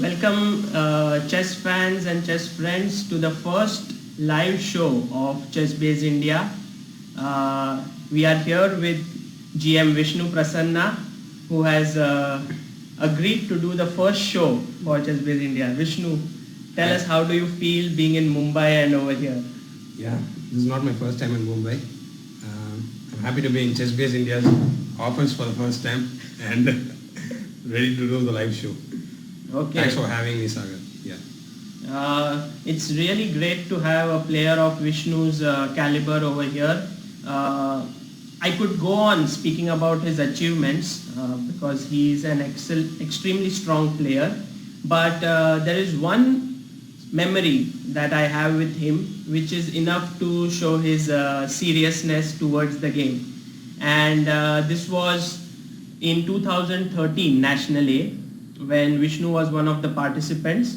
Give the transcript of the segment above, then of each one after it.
Welcome chess fans and chess friends to the first live show of ChessBase India. We are here with GM Vishnu Prasanna, who has agreed to do the first show for ChessBase India. Vishnu, tell us, how do you feel being in Mumbai and over here? Yeah, this is not my first time in Mumbai. I'm happy to be in ChessBase India's office for the first time and ready to do the live show. Okay. Thanks for having me, Sagar. Yeah. It's really great to have a player of Vishnu's caliber over here. I could go on speaking about his achievements because he is an extremely strong player. But there is one memory that I have with him which is enough to show his seriousness towards the game. And this was in 2013 National A, when Vishnu was one of the participants,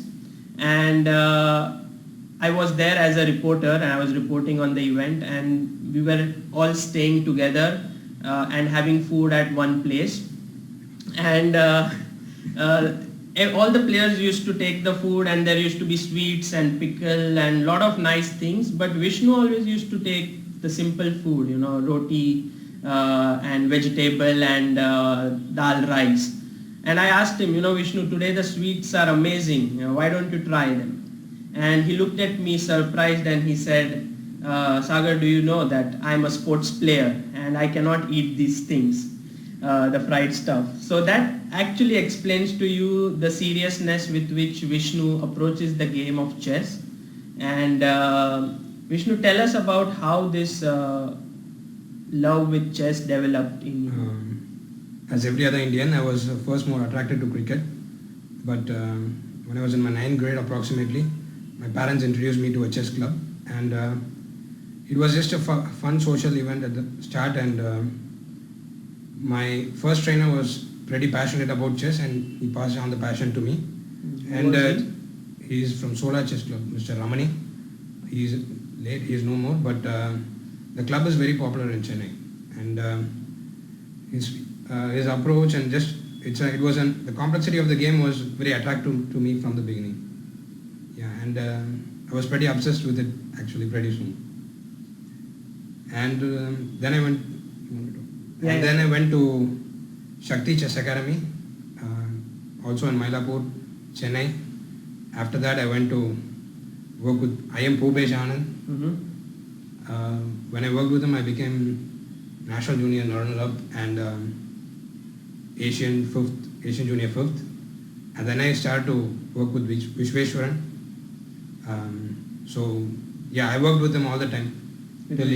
and I was there as a reporter and I was reporting on the event, and we were all staying together and having food at one place, and all the players used to take the food, and there used to be sweets and pickle and lot of nice things, but Vishnu always used to take the simple food, roti and vegetable and dal rice. And I asked him, Vishnu, today the sweets are amazing. Why don't you try them? And he looked at me surprised and he said, Sagar, do you know that I'm a sports player and I cannot eat these things, the fried stuff. So that actually explains to you the seriousness with which Vishnu approaches the game of chess. And Vishnu, tell us about how this love with chess developed in you. As every other Indian, I was first more attracted to cricket, but when I was in my 9th grade approximately, my parents introduced me to a chess club, and it was just a fun social event at the start, and my first trainer was pretty passionate about chess and he passed on the passion to me. He is from Solar Chess Club, Mr. Ramani. He is late, he is no more, but the club is very popular in Chennai, and his approach and the complexity of the game was very attractive to me from the beginning. Yeah, and I was pretty obsessed with it actually pretty soon. And then I went to Shakti Chess Academy, also in Mylapore, Chennai. After that, I went to work with IM Sagar Shah. When I worked with him, I became National Junior runner-up and Asian Junior 5th, and then I started to work with Vishweshwaran. So yeah, I worked with him all the time. Even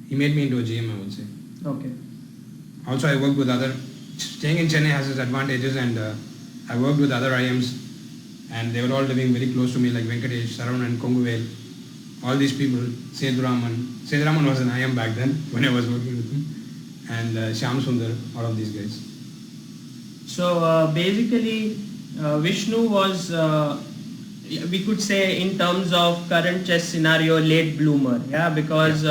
he made me into a GM, I would say. Okay. Also, I worked with staying in Chennai has its advantages, and I worked with other IMs, and they were all living very close to me, like Venkatesh, Saravanan, Konguvel, all these people, Seduraman. Seduraman was an IM back then when I was working with him. And Shyam Sundar, all of these guys. So basically, Vishnu was, we could say in terms of current chess scenario, late bloomer, because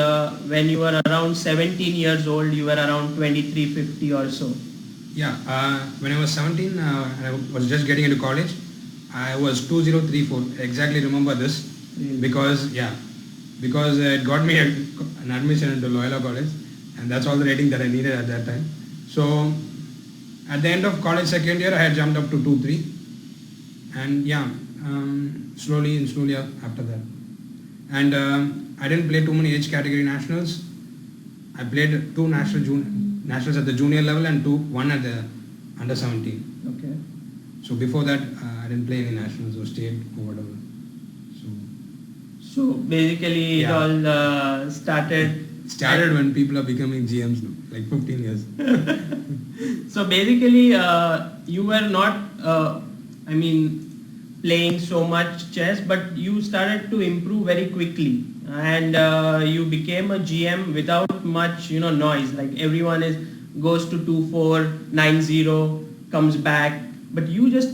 when you were around 17 years old, you were around 2350 or so. Yeah, when I was 17, I was just getting into college. I was 2034. I exactly remember this because it got me an admission into Loyola College. And that's all the rating that I needed at that time. So at the end of college second year, I had jumped up to 2-3, and slowly after that. And I didn't play too many age category nationals. I played 2 nationals at the junior level and one at the under 17. Okay. So before that, I didn't play any nationals or state or whatever. So basically, it all started when people are becoming GMs now, like 15 years. So basically, you were not, playing so much chess, but you started to improve very quickly, and you became a GM without much, noise. Like everyone goes to 2-4, 9-0, comes back, but you just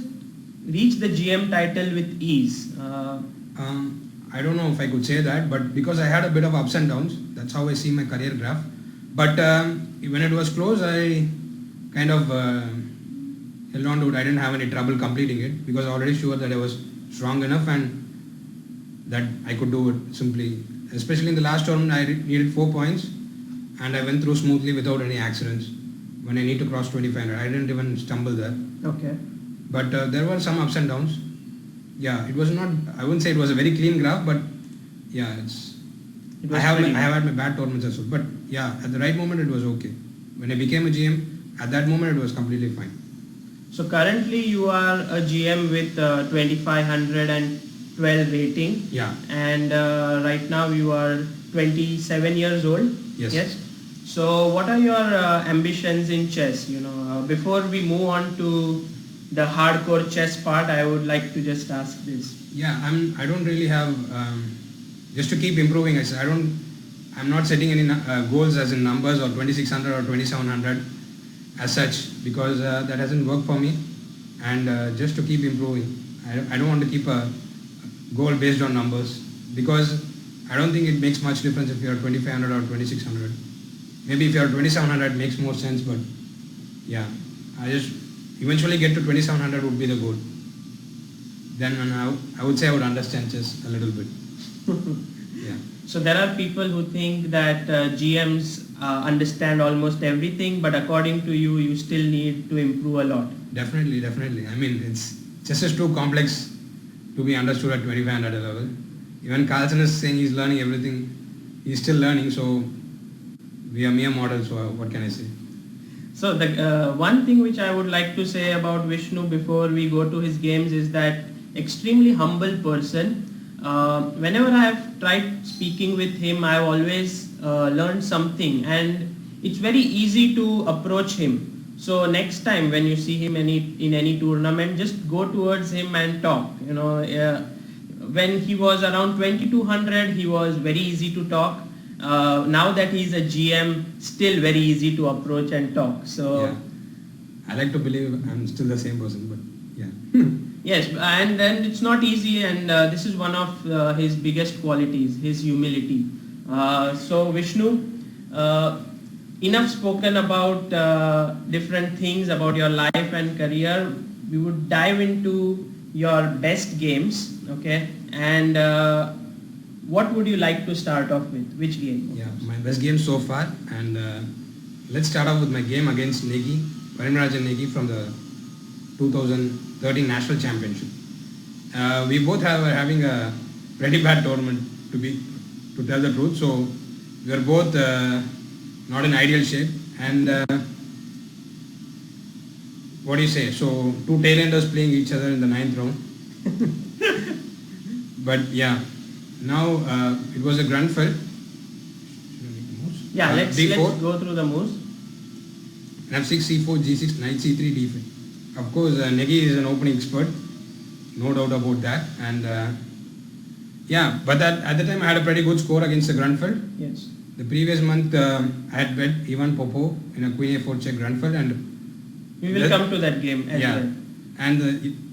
reached the GM title with ease. I don't know if I could say that, but because I had a bit of ups and downs, that's how I see my career graph. But when it was close, I kind of held on to it. I didn't have any trouble completing it because I was already sure that I was strong enough and that I could do it simply. Especially in the last tournament, I needed 4 points and I went through smoothly without any accidents. When I need to cross 2500, I didn't even stumble there. Okay. But there were some ups and downs. Yeah, it was not, I wouldn't say it was a very clean graph, but yeah, I have had my bad tournaments as well. But yeah, at the right moment it was okay. When I became a GM, at that moment it was completely fine. So currently you are a GM with 2512 rating. Yeah. And right now you are 27 years old. Yes. Yes. So what are your ambitions in chess? Before we move on to the hardcore chess part, I would like to just ask this. Yeah, I don't really have, just to keep improving, I'm not setting any goals as in numbers or 2600 or 2700 as such because that hasn't worked for me, and just to keep improving. I don't want to keep a goal based on numbers because I don't think it makes much difference if you're 2500 or 2600. Maybe if you're 2700 it makes more sense, but yeah, I just eventually get to 2700 would be the goal. Then I would say I would understand chess a little bit. Yeah. So there are people who think that GMs understand almost everything, but according to you, you still need to improve a lot. Definitely. I mean, chess is too complex to be understood at 2500 level. Even Carlsen is saying he's learning everything. He's still learning, so we are mere models, so what can I say? So the one thing which I would like to say about Vishnu before we go to his games is that extremely humble person. Whenever I have tried speaking with him, I have always learned something, and it's very easy to approach him. So next time when you see him in any tournament, just go towards him and talk. When he was around 2200, he was very easy to talk. Now that he's a GM, still very easy to approach and talk. So yeah. I like to believe I'm still the same person, but yeah. Yes, and then it's not easy, and this is one of his biggest qualities, his humility. So Vishnu, enough spoken about different things about your life and career. We would dive into your best games, okay? And what would you like to start off with? Which game? Yeah, my best game so far, and let's start off with my game against Negi, Parimarjan Negi from the 2013 National Championship. We both were having a pretty bad tournament to tell the truth, so we were both not in ideal shape, and what do you say, so two tailenders playing each other in the 9th round. But yeah, now it was a Grunfeld. Yeah, let's go through the moves. F6, C4, G6, Knight C3, D5. Of course, Negi is an opening expert, no doubt about that. And yeah, but at the time I had a pretty good score against the Grunfeld. Yes. The previous month I had bet Ivan Popov in a Queen A4 check Grunfeld, and we will come to that game as well. And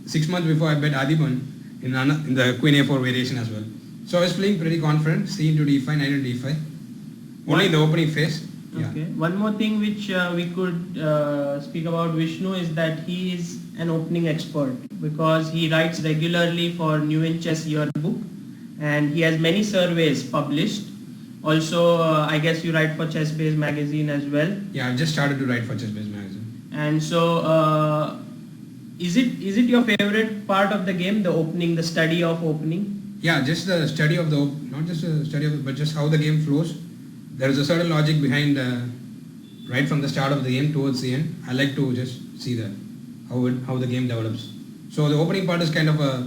6 months before I bet Adiban in the Queen A4 variation as well. So I was playing pretty confident, C into D5, Knight into D5. Only in the opening phase. Okay. Yeah. One more thing which we could speak about Vishnu is that he is an opening expert because he writes regularly for New in Chess Yearbook, and he has many surveys published. Also, I guess you write for ChessBase magazine as well. Yeah, I've just started to write for ChessBase magazine. And so, is it your favorite part of the game, the opening, the study of opening? Yeah, just the study of not just the study of it, but just how the game flows. There is a certain logic behind right from the start of the game towards the end. I like to just see that, how the game develops. So the opening part is kind of a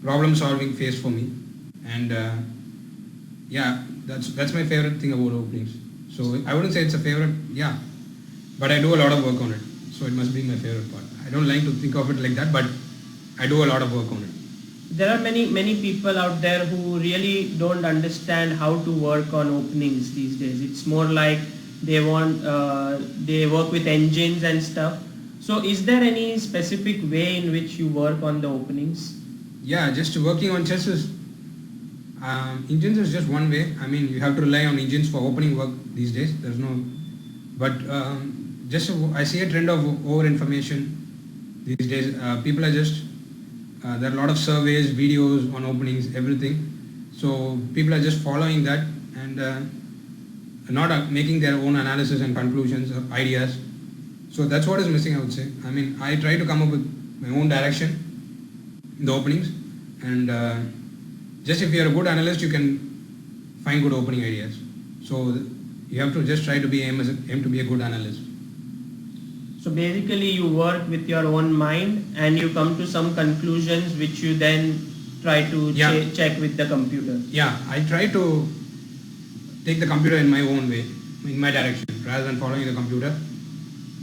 problem-solving phase for me, and yeah, that's my favorite thing about openings. So I wouldn't say it's a favorite, yeah, but I do a lot of work on it. So it must be my favorite part. I don't like to think of it like that, but I do a lot of work on it. There are many people out there who really don't understand how to work on openings these days. It's more like they work with engines and stuff. So is there any specific way in which you work on the openings? Yeah, just working on chess is, engines is just one way. I mean, you have to rely on engines for opening work these days. There's no, but just I see a trend of over information, These days, people are just, there are a lot of surveys, videos on openings, everything. So people are just following that and not making their own analysis and conclusions or ideas. So that's what is missing, I would say. I mean, I try to come up with my own direction in the openings, and just if you're a good analyst, you can find good opening ideas. So you have to just try to aim to be a good analyst. So basically you work with your own mind and you come to some conclusions which you then try to check with the computer. Yeah, I try to take the computer in my own way, in my direction, rather than following the computer.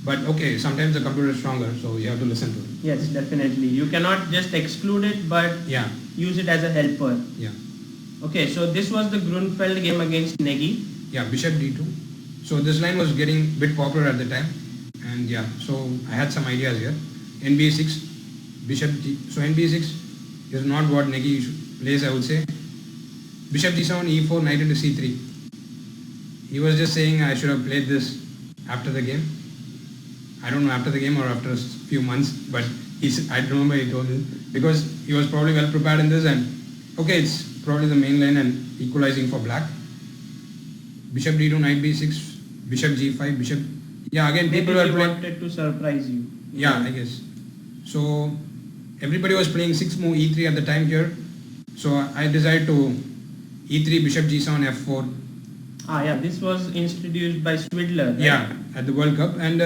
But okay, sometimes the computer is stronger, so you have to listen to it. Yes, definitely. You cannot just exclude it, but use it as a helper. Yeah. Okay, so this was the Grunfeld game against Negi. Yeah, bishop d2. So this line was getting a bit popular at the time. And yeah, so I had some ideas here. nb6, bishop d. So nb6 is not what Negi plays, I would say. Bishop g7, e4, knight into c3. He was just saying I should have played this after the game. I don't know, after the game or after a few months, but I remember he told me, because he was probably well prepared in this, and okay, it's probably the main line and equalizing for black. Bishop d2, knight b6, bishop g5, bishop. Yeah, again, people were playing. Wanted to surprise you. Yeah, I guess. So everybody was playing 6 move e3 at the time here. So I decided to e3, bishop g7, f4. Yeah, this was introduced by Swidler. Right? Yeah, at the World Cup, and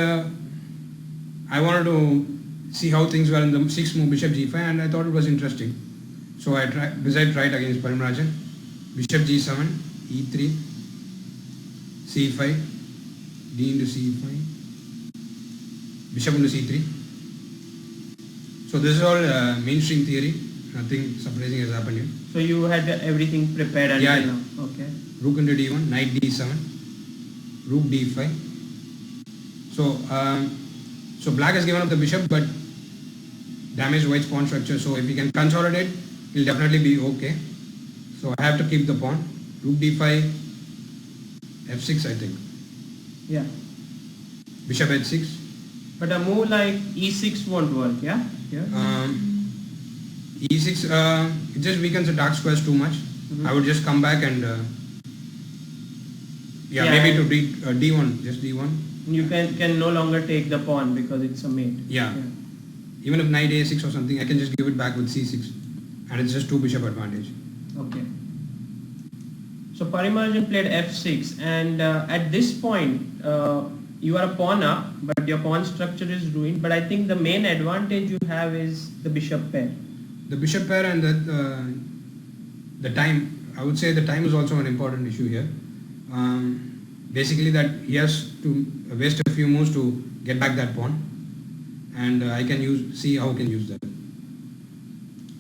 I wanted to see how things were in the 6 move bishop g5, and I thought it was interesting. So I decided to try it against Parimarjan. Bishop g7, e3, c5, d into c5, bishop into c3. So this is all mainstream theory. Nothing surprising has happened here. So you had everything prepared until now. Okay. Rook into d1, knight d7, rook d5. So black has given up the bishop, but damaged white's pawn structure. So if he can consolidate, he'll definitely be okay. So I have to keep the pawn. Rook d5, f6, I think. Yeah. Bishop h6. But a move like e6 won't work, yeah? E6, it just weakens the dark squares too much. I would just come back and maybe to d1, just d1. You can no longer take the pawn because it's a mate. Yeah. Even if knight a6 or something, I can just give it back with c6, and it's just 2 bishop advantage. Okay. So Parimarjan played f6, and at this point you are a pawn up, but your pawn structure is ruined. But I think the main advantage you have is the bishop pair. The bishop pair and the time. I would say the time is also an important issue here. Basically that he has to waste a few moves to get back that pawn, and I can see how I can use that.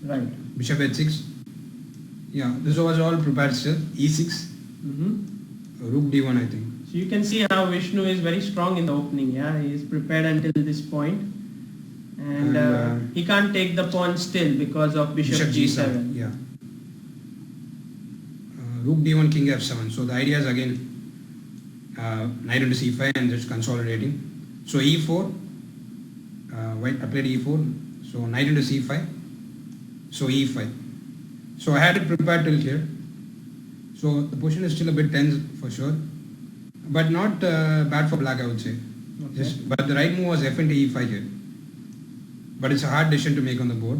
Right. Bishop h6. Yeah, this was all prepared still. e6. Rook d1, I think. So you can see how Vishnu is very strong in the opening. Yeah, he is prepared until this point, and he can't take the pawn still because of bishop g7. Yeah. Rook d1, king f7. So the idea is again knight into c5 and just consolidating. So e4. White, I played e4. So knight into c5. So e5. So I had it prepared till here. So the position is still a bit tense for sure, but not bad for black, I would say. Okay. But the right move was f into e5 here. But it's a hard decision to make on the board.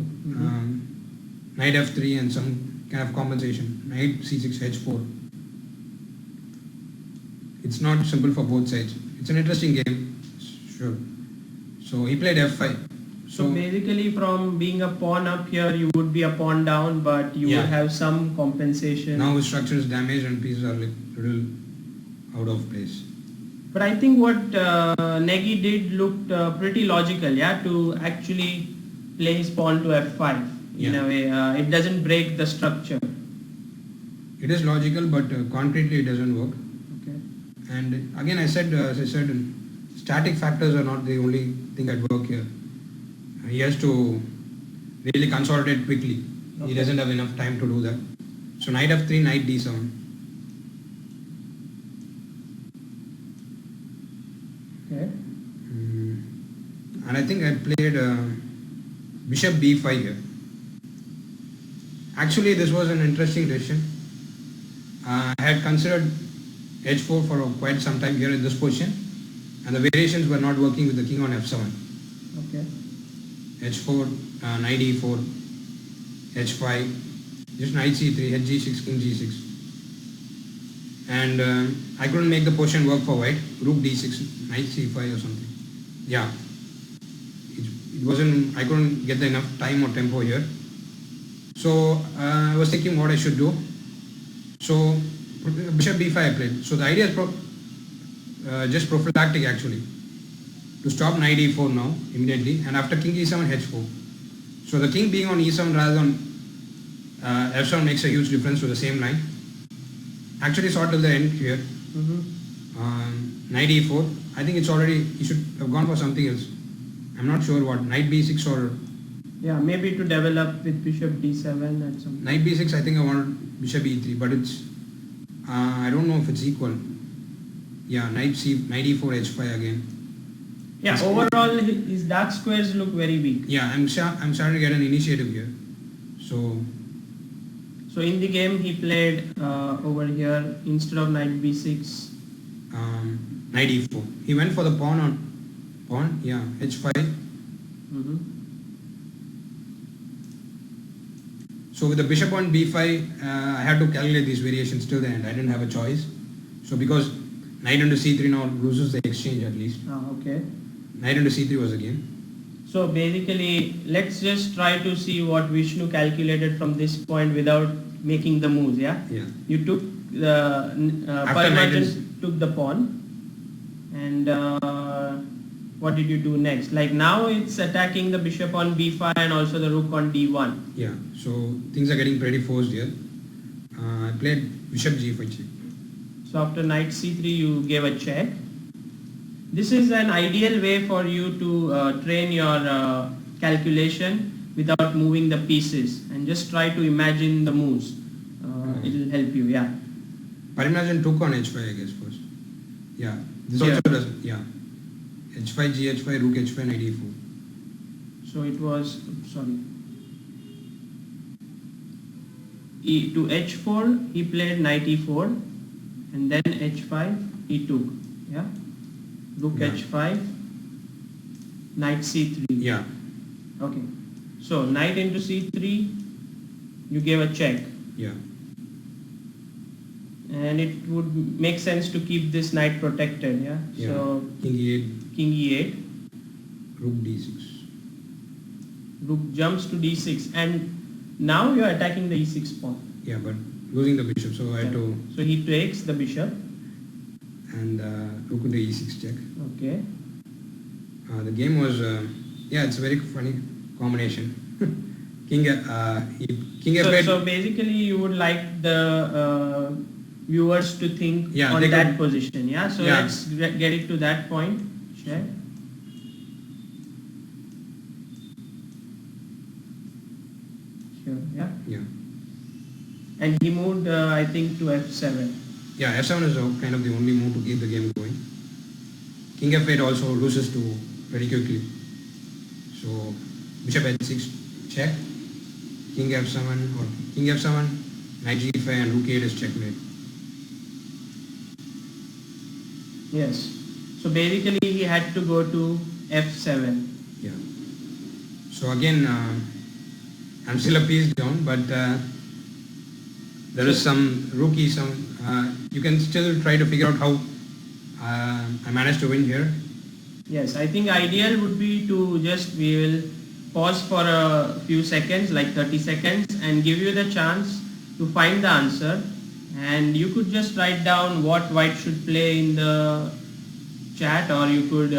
Knight f3 and some kind of compensation. Knight c6, h4. It's not simple for both sides. It's an interesting game, sure. So he played f5. So basically from being a pawn up here, you would be a pawn down, but you would have some compensation. Now his structure is damaged and pieces are like little out of place. But I think what Negi did looked pretty logical, to actually play his pawn to f5 in a way. It doesn't break the structure. It is logical, but concretely it doesn't work. Okay. And again, as I said, static factors are not the only thing that work here. He has to really consolidate quickly. Okay. He doesn't have enough time to do that. So knight f3, knight d7. Okay. And I think I played bishop b5 here. Actually, this was an interesting decision. I had considered h4 for quite some time here in this position, and the variations were not working with the king on f7. Okay. h4, knight e4, h5, just knight c3, h g6, king g6. And I couldn't make the position work for white. Rook d6, knight c5 or something. Yeah, it wasn't, I couldn't get enough time or tempo here. So I was thinking what I should do. So bishop b5 I played. So the idea is just prophylactic actually. To stop knight e4 now immediately, and after king e7 h4. So the king being on e7 rather than f7 makes a huge difference to the same line. Actually saw till the end here. Knight e4. I think it's already, you should have gone for something else. I'm not sure what, knight b6 or... Yeah, maybe to develop with bishop d7 and something. Knight b6 I think I wanted bishop e3, but it's, I don't know if it's equal. Yeah, knight e4 h5 again. Yeah, it's overall his dark squares look very weak. Yeah, I'm starting to get an initiative here. So in the game he played over here, instead of knight b6, knight e4. He went for the pawn, yeah, h5. So with the bishop on b5, I had to calculate these variations till the end. I didn't have a choice. So because knight into c3 now loses the exchange at least. Okay. Knight into c3 was a game. So basically, let's just try to see what Vishnu calculated from this point without making the moves, yeah? Yeah. You took the, Parimarjan took the pawn, and what did you do next? Like now it's attacking the bishop on b5 and also the rook on d1. Yeah, so things are getting pretty forced here. I played bishop g5 check. So after knight c3 you gave a check. This is an ideal way for you to train your calculation without moving the pieces, and just try to imagine the moves. It will help you, yeah. Parimarjan took on h5 I guess first. Yeah, this also does, yeah. h5, gh5, rook h5, knight e4. So it was, sorry. To h4 he played knight e4, and then h5 he took, yeah. Rook h5, knight c3. Yeah. Okay. So knight into c3, you gave a check. Yeah. And it would make sense to keep this knight protected, yeah? Yeah. So king e8. King e8. Rook d6. Rook jumps to d6, and now you are attacking the e6 pawn. Yeah, but losing the bishop, so I had to... So he takes the bishop. And rook into e6 check. Okay. The game was, yeah, it's a very funny combination. King f8. So basically you would like the viewers to think on that position, yeah? So let's get it to that point. Check. Sure, yeah? Yeah. And he moved, I think, to f7. Yeah, f7 is kind of the only move to keep the game going. King f8 also loses to very quickly. So bishop h6 check, king f7 or king f7, knight g5 and rook e8 is checkmate. Yes. So basically he had to go to f7. Yeah. So again, I'm still a piece down, but there is some rook e7. You can still try to figure out how I managed to win here. Yes, I think ideal would be to just, we will pause for a few seconds, like 30 seconds, and give you the chance to find the answer, and you could just write down what white should play in the chat, or you could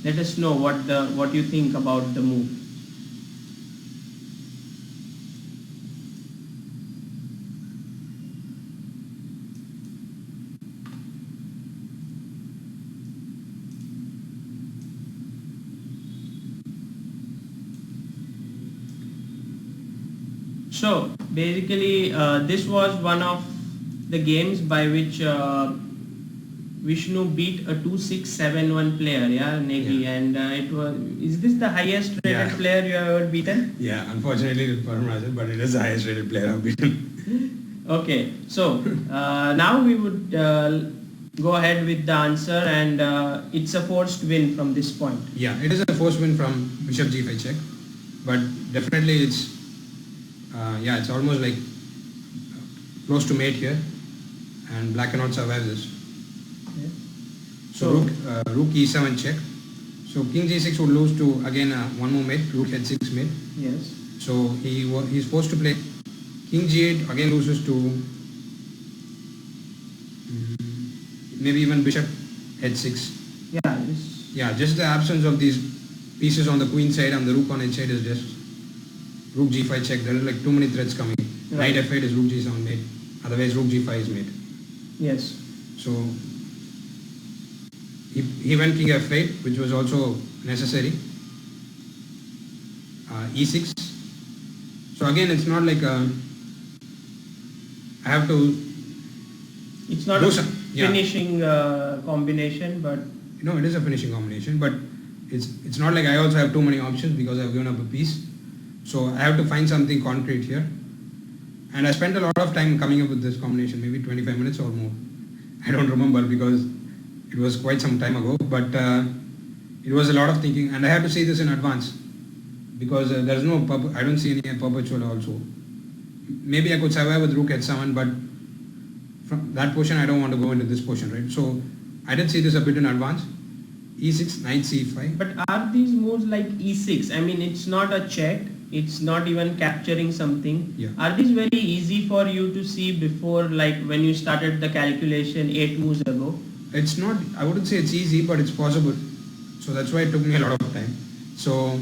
let us know what you think about the move. So basically this was one of the games by which Vishnu beat a 2-6-7-1 player, Negi, and it was. Is this the highest rated player you have ever beaten? Yeah, unfortunately with Parimarjan, but it is the highest rated player I've beaten. Okay, so now we would go ahead with the answer, and it's a forced win from this point. Yeah, it is a forced win from Bishop G5 check, but definitely it's it's almost like close to mate here, and black cannot survive this. Okay. So rook E7 check. So king G6 would lose to again one more mate, rook H6 mate. Yes. So he's forced to play king G8, again loses to maybe even bishop H6. Yeah. Yes. Yeah, just the absence of these pieces on the queen side and the rook on H8 is just rook G5 check. There are like too many threats coming. Right. Knight F8 is rook G7 mate. Otherwise rook G5 is mate. Yes. So he went king F8, which was also necessary. E6. So again, it's not like I have to. It's not a finishing combination, but no, it is a finishing combination. But it's not like I also have too many options because I've given up a piece. So I have to find something concrete here. And I spent a lot of time coming up with this combination, maybe 25 minutes or more. I don't remember because it was quite some time ago, but it was a lot of thinking, and I had to see this in advance because there's no I don't see any perpetual also. Maybe I could survive with rook H7, but from that portion I don't want to go into this portion, right? So I did see this a bit in advance. E6, knight C5. But are these moves like E6? I mean, it's not a check. It's not even capturing something. Yeah. Are these very easy for you to see before, like when you started the calculation 8 moves ago? It's not, I wouldn't say it's easy, but it's possible. So that's why it took me a lot of time. So,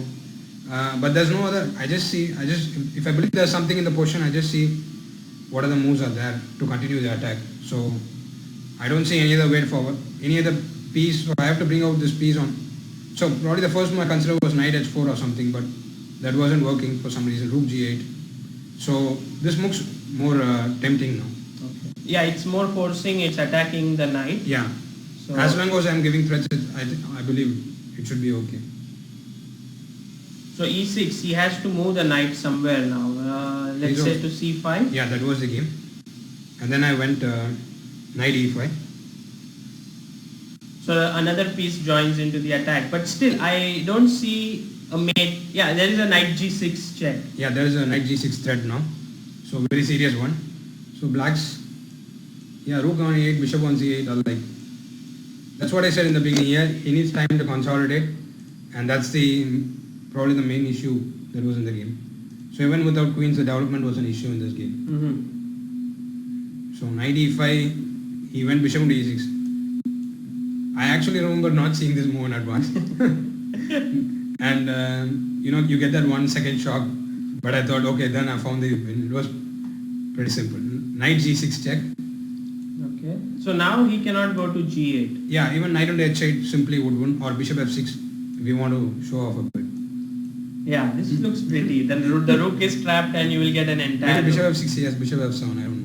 but there's no other, if I believe there's something in the position, I just see what other moves are there to continue the attack. So I don't see any other way forward, any other piece. So I have to bring out this piece on. So probably the first move I considered was knight H4 or something, but that wasn't working for some reason, rook G8. So this looks more tempting now. Okay. Yeah, it's more forcing, it's attacking the knight. Yeah. So as long as I'm giving threats, I believe it should be okay. So E6, he has to move the knight somewhere now. Let's say to C5. Yeah, that was the game. And then I went knight E5. So another piece joins into the attack. But still, I don't see a mate. Yeah, there is a knight G6 check. Yeah, there is a knight G6 threat now. So very serious one. So blacks, yeah, rook on E8, bishop on C8, all like. That's what I said in the beginning. Yeah, he needs time to consolidate, and that's probably the main issue that was in the game. So even without queens, the development was an issue in this game. So knight E5, he went bishop to E6. I actually remember not seeing this move in advance. And you get that 1 second shock, but I thought, okay, then I found the win. It was pretty simple. Knight G6 check. Okay. So now he cannot go to G8. Yeah, even knight on H8 simply would win, or bishop F6 if we want to show off a bit. Yeah, this looks pretty. The rook is trapped and you will get an entire... Maybe bishop F6, yes, bishop F7, I don't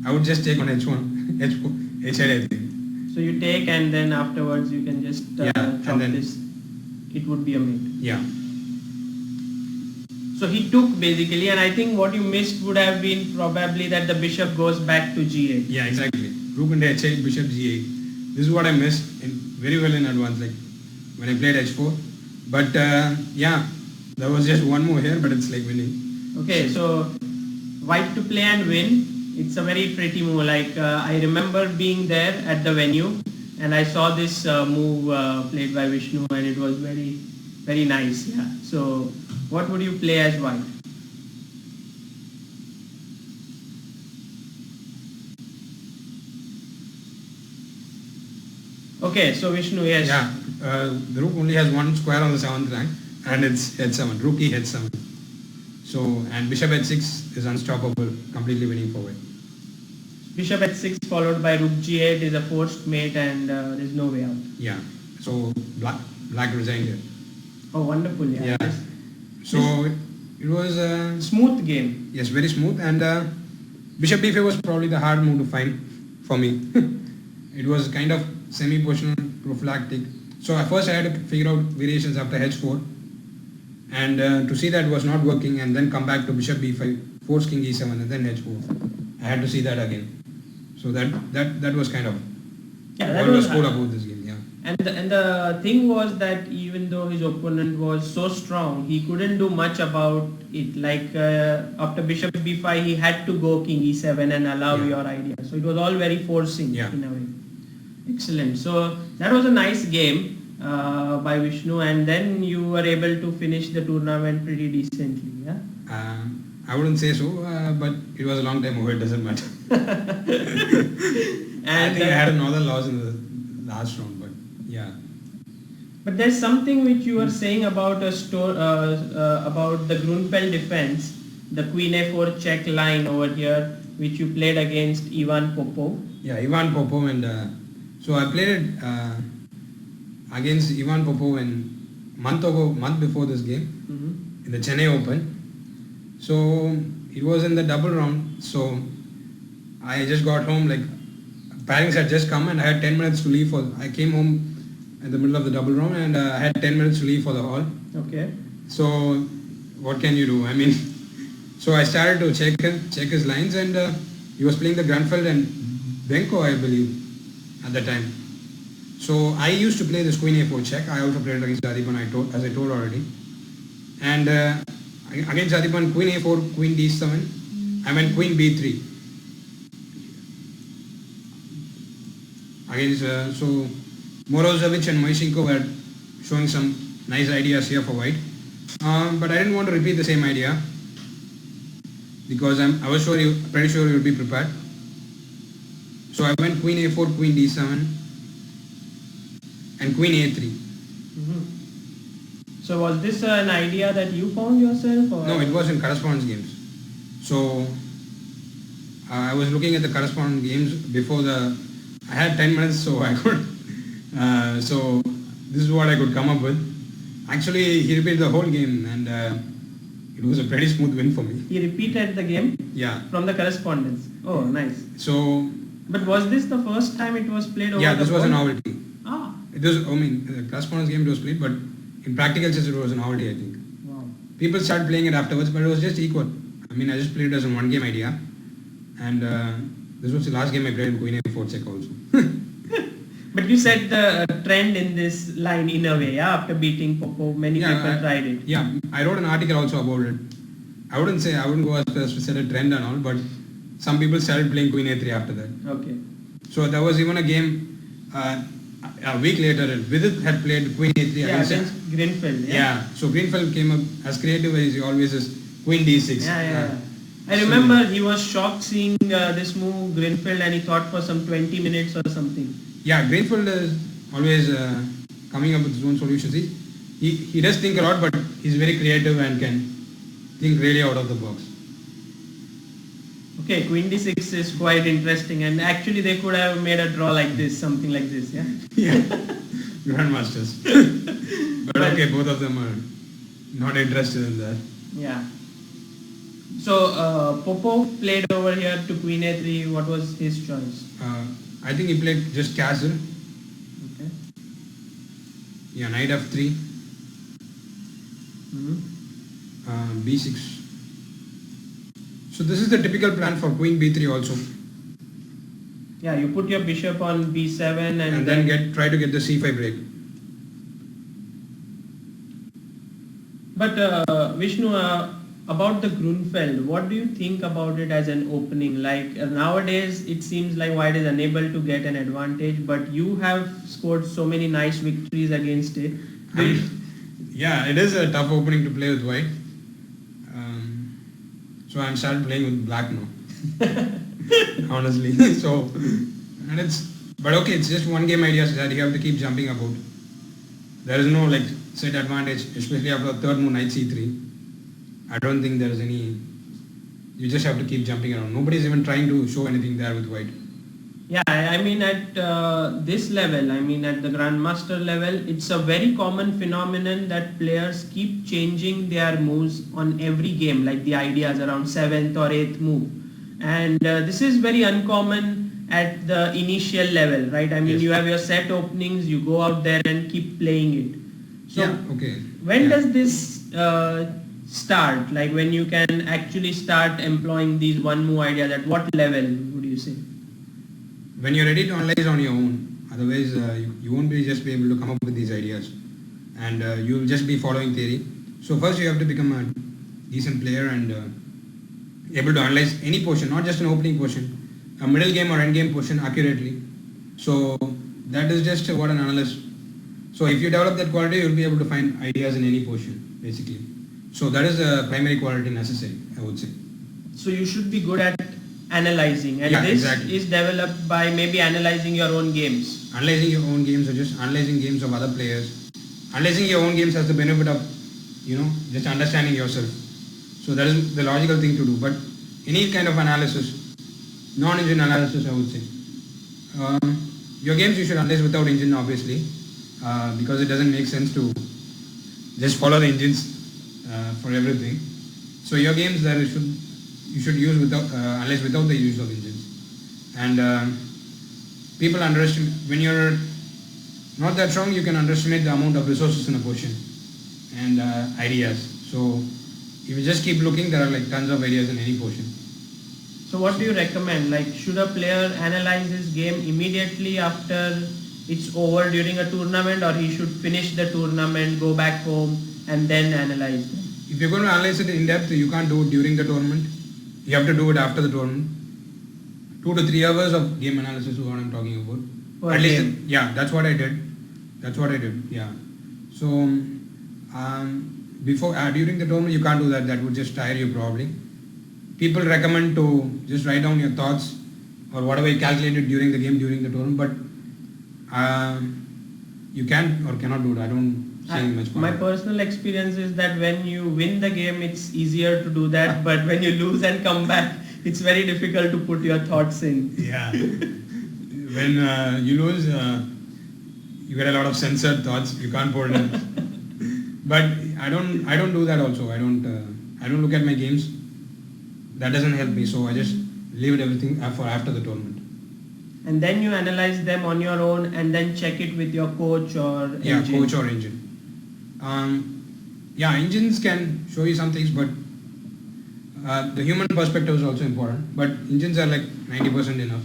know. I would just take on H1, H8 I think. So you take and then afterwards you can just chop this. It would be a mate. Yeah. So he took basically, and I think what you missed would have been probably that the bishop goes back to G8. Yeah, exactly. Rook into H8, bishop G8. This is what I missed very well in advance, like when I played H4. But yeah, there was just one more here, but it's like winning. Okay, so white to play and win. It's a very pretty move. Like I remember being there at the venue, and I saw this move played by Vishnu, and it was very, very nice. Yeah. So, what would you play as white? Okay, so Vishnu, yes. Yeah, the rook only has one square on the 7th rank, and it's H7, rook E H7. So, and bishop H6 is unstoppable, completely winning forward. Bishop H6 followed by rook G8 is a forced mate, and there is no way out. Yeah, so black resigned here. Oh, wonderful, yeah. Yeah. So it was a smooth game. Yes, very smooth, and bishop D5 was probably the hard move to find for me. it was kind of semi-positional prophylactic. So at first I had to figure out variations after h4, and to see that was not working, and then come back to bishop b5, force king e7, and then h4. I had to see that again. So that was kind of what was cool about this game. Yeah. And the thing was that even though his opponent was so strong, he couldn't do much about it. Like after bishop b5, he had to go king e7 and allow your idea. So it was all very forcing in a way. Excellent. So that was a nice game by Vishnu, and then you were able to finish the tournament pretty decently. Yeah. I wouldn't say so, but it was a long time ago. It doesn't matter. And I think I had another loss in the last round, but yeah. But there's something which you were saying about about the Grunfeld defense, the queen a4 check line over here, which you played against Ivan Popov. Yeah, Ivan Popov, and so I played it against Ivan Popov month before this game in the Chennai Open. So it was in the double round. So I just got home, like pairings had just come, and I had 10 minutes to leave I came home in the middle of the double round, and I had 10 minutes to leave for the hall. Okay. So what can you do? I mean, so I started to check his lines, and he was playing the Grunfeld and Benko, I believe, at the time. So I used to play this queen a4 check. I also played it against Adipan, as I told already. And against Adipan, queen a4, queen d7, I went queen b3. Against so Morozovich and Moisenko were showing some nice ideas here for white, but I didn't want to repeat the same idea because I was pretty sure he would be prepared. So I went queen a4, queen d7, and queen a3. So was this an idea that you found yourself? Or? No, it was in correspondence games. So I was looking at the correspondence games before I had 10 minutes, so I could. So this is what I could come up with. Actually, he repeated the whole game, and it was a pretty smooth win for me. He repeated the game? Yeah. From the correspondence. Oh, nice. So. But was this the first time it was played over? Yeah, this was a novelty. Ah. It was. I mean, the correspondence game it was played, but in practical chess it was a novelty, I think. Wow. People started playing it afterwards, but it was just equal. I mean, I just played it as a one game idea, and this was the last game I played in queen a4 check also. But you said the trend in this line in a way, yeah, after beating Popov, many people tried it. Yeah, I wrote an article also about it. I wouldn't go as far as to set a trend and all, but some people started playing queen a3 after that. Okay. So there was even a game a week later, Vidit had played queen a3 against Grunfeld. Yeah, so Grunfeld came up as creative as he always is, queen d6. Yeah. I remember he was shocked seeing this move, Grunfeld, and he thought for some 20 minutes or something. Yeah, Grunfeld is always coming up with his own solutions. He does think a lot, but he's very creative and can think really out of the box. Okay, queen d6 is quite interesting, and actually they could have made a draw like this, something like this, yeah? Yeah, grandmasters. But okay, both of them are not interested in that. Yeah. So Popov played over here to queen a3. What was his choice? I think he played just castle. Okay. Yeah, knight f3. B6. So this is the typical plan for queen b3 also. Yeah, you put your bishop on b7 and then try to get the c5 break. But Vishnu, about the Grunfeld, what do you think about it as an opening? Like nowadays it seems like white is unable to get an advantage, but you have scored so many nice victories against it. Yeah, it is a tough opening to play with white. So I'm started playing with black now. Honestly. But okay, it's just one game ideas that you have to keep jumping about. There is no set advantage, especially after the third move, knight c3. I don't think there is any. You just have to keep jumping around. Nobody's even trying to show anything there with white. Yeah, I mean at this level, I mean at the Grandmaster level, it's a very common phenomenon that players keep changing their moves on every game, like the ideas around 7th or 8th move. And this is very uncommon at the initial level, right? I mean, Yes. you have your set openings, you go out there and keep playing it. So Yeah, okay. when Yeah. does this start? Like when you can actually start employing these one move ideas, at what level would you say? When you're ready to analyze on your own, otherwise you won't just be able to come up with these ideas, and you'll just be following theory. So first you have to become a decent player and able to analyze any portion, not just an opening portion, a middle game or end game portion accurately. So that is just what an analyst. So if you develop that quality, you'll be able to find ideas in any portion, basically. So that is the primary quality necessary, I would say. So you should be good at analyzing, and Yeah, this exactly. is developed by maybe analyzing your own games. Analyzing your own games or just analyzing games of other players. Analyzing your own games has the benefit of, just understanding yourself. So that is the logical thing to do. But any kind of analysis, non-engine analysis, I would say. Your games you should analyze without engine, obviously, because it doesn't make sense to just follow the engines for everything. So your games that you should use without analyze without the use of engines. And people underestimate, when you're not that strong, you can underestimate the amount of resources in a portion and ideas. So if you just keep looking, there are like tons of ideas in any portion. So what do you recommend? Like, should a player analyze his game immediately after it's over during a tournament, or he should finish the tournament, go back home and then analyze them? If you're going to analyze it in depth, you can't do it during the tournament. You have to do it after the tournament. 2 to 3 hours of game analysis is what I'm talking about. Per At least, game. yeah, that's what I did. Yeah. So during the tournament, you can't do that. That would just tire you probably. People recommend to just write down your thoughts or whatever you calculated during the game, during the tournament. But you can or cannot do it. I don't see much point. My personal experience is that when you win the game, it's easier to do that, but when you lose and come back, it's very difficult to put your thoughts in. Yeah. When you lose, you get a lot of censored thoughts. You can't put it in. But I don't do that also. I don't look at my games. That doesn't help me. So I just leave it everything for after the tournament. And then you analyze them on your own and then check it with your coach or engine. Yeah, coach or engine. Engines can show you some things, but the human perspective is also important. But engines are like 90% enough.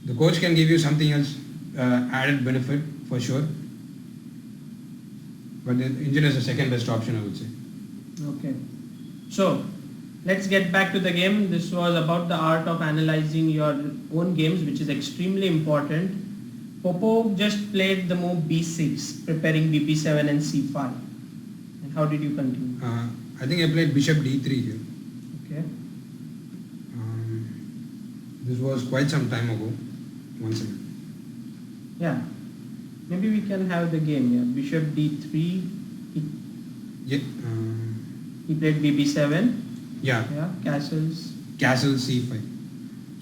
The coach can give you something else, added benefit for sure. But the engine is the second best option, I would say. Okay. So, let's get back to the game. This was about the art of analyzing your own games, which is extremely important. Popov just played the move b6, preparing bp7 and c5. And how did you continue? I think I played bishop d3 here. Okay. This was quite some time ago. One second. Yeah. Maybe we can have the game. Yeah. Bishop d3. He played bb7. Yeah. Yeah. Castles. Castle c5.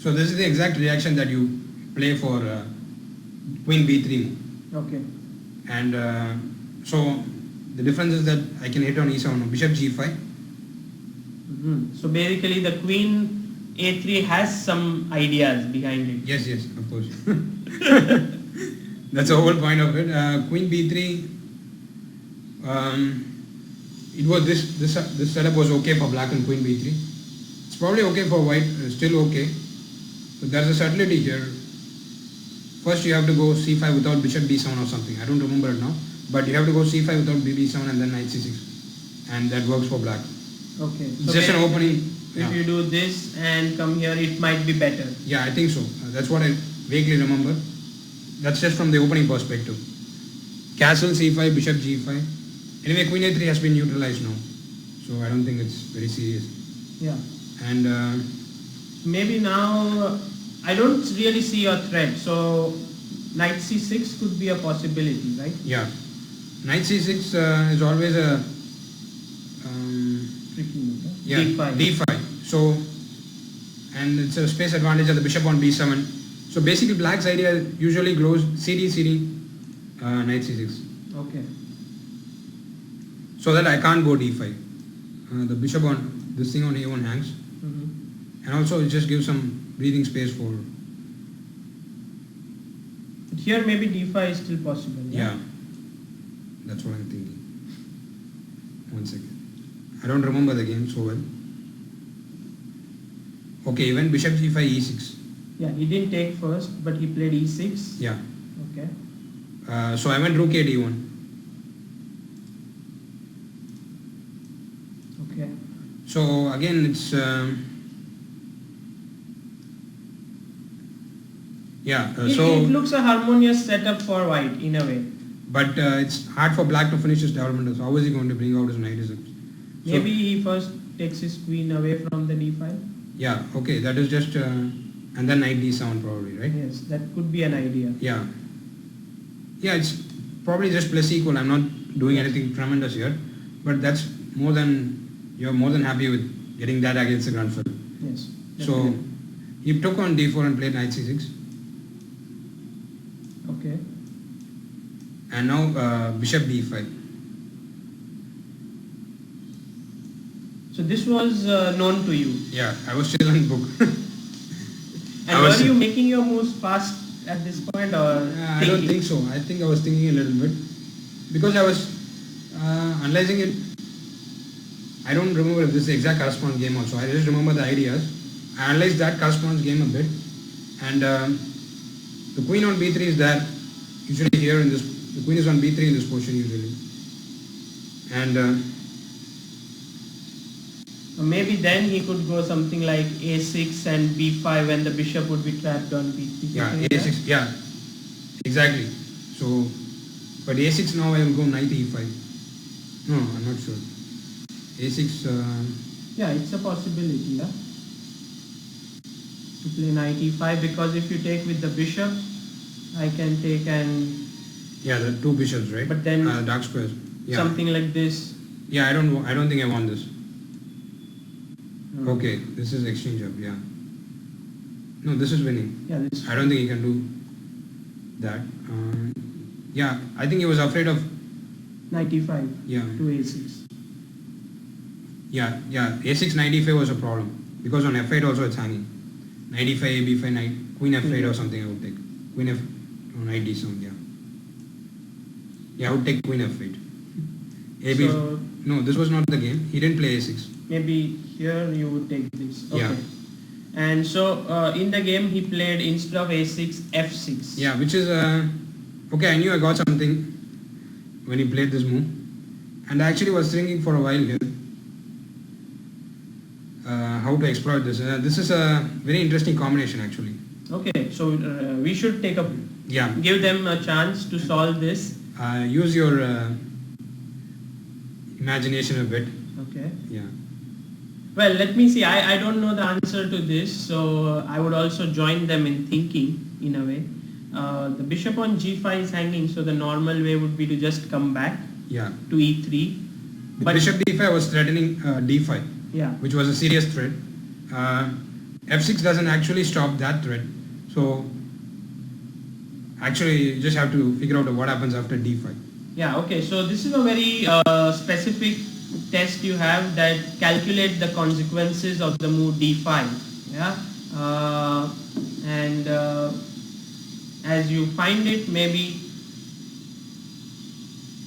So this is the exact reaction that you play for queen b3 move. Okay. And so the difference is that I can hit on e7, bishop g5. So basically the queen a3 has some ideas behind it. Yes, of course. That's the whole point of it. Queen b3. It was this setup was okay for black and queen b3. It's probably okay for white, still okay. But there's a subtlety here. First you have to go c5 without bishop b7 or something. I don't remember it now. But you have to go c5 without bb7 and then knight c6. And that works for black. Okay. It's just an opening. If you do this and come here, it might be better. Yeah, I think so. That's what I vaguely remember. That's just from the opening perspective. Castle c5, bishop g5. Anyway, queen a3 has been neutralized now. So I don't think it's very serious. Yeah. And maybe now, I don't really see your threat. So knight c6 could be a possibility, right? yeah. Knight c6 is always a Tricky move. yeah, d5. d5. So, and it's a space advantage of the bishop on b7. So basically black's idea usually goes cd, knight c6. Okay. So that I can't go d5. The bishop on, this thing on a1 hangs. Mm-hmm. And also it just gives some breathing space for... But here maybe d5 is still possible. Yeah, that's what I'm thinking. One second. I don't remember the game so well. Okay, he went bishop g5, e6. Yeah, he didn't take first, but he played e6. Yeah. Okay. So I went rook a d1. Okay. So again, it's... It looks a harmonious setup for white in a way. But it's hard for black to finish his development. So how is he going to bring out his knight? Maybe he first takes his queen away from the d5. Yeah, okay, that is just... and then knight d7 probably, right? Yes, that could be an idea. Yeah. Yeah, it's probably just plus equal. I'm not doing anything tremendous here. But that's more than... You're more than happy with getting that against the grandfather. Yes. So he took on d4 and played knight c6. Okay. And now bishop d5. So this was known to you. Yeah, I was still in book. And were you making your moves fast at this point, or I don't think so. I think I was thinking a little bit. Because I was analyzing it. I don't remember if this is the exact correspondence game also. I just remember the ideas. I analyzed that correspondence game a bit. And the queen on b3 is there. Usually here in this, the queen is on b3 in this position usually. And maybe then he could go something like a6 and b5 when the bishop would be trapped on b3. Yeah, a6, yeah, exactly. So, but a6 now I will go knight e5. No, I'm not sure. a6... yeah, it's a possibility, yeah. To play knight e5, because if you take with the bishop, I can take and... Yeah, the two bishops, right? But then dark squares. Yeah. Something like this. Yeah, I don't think I want this. Okay, this is exchange up, yeah. No, this is winning. Yeah, this. I don't think he can do that. Yeah, I think he was afraid of... Knight e5 yeah. to a6. Yeah, a6, knight e5 was a problem. Because on f8 also it's hanging. Knight e5, a b5, knight, queen f8 or something I would take. Queen f... No, knight d7, yeah. Yeah, I would take queen f8. So, no, this was not the game. He didn't play a6. Maybe here you would take this. Okay. Yeah. And so in the game he played instead of a6, f6. Yeah, which is... okay, I knew I got something when he played this move. And I actually was thinking for a while here how to exploit this. This is a very interesting combination actually. Okay, so we should take a... Yeah. Give them a chance to solve this. Use your imagination a bit. Okay. Yeah. Well, let me see. I don't know the answer to this, so I would also join them in thinking in a way. The bishop on g5 is hanging, so the normal way would be to just come back to e3. But bishop d5 was threatening d5, which was a serious threat. f6 doesn't actually stop that threat. So actually you just have to figure out what happens after d5. Yeah, okay. So this is a very specific test you have that calculate the consequences of the move d5. Yeah, and as you find it, maybe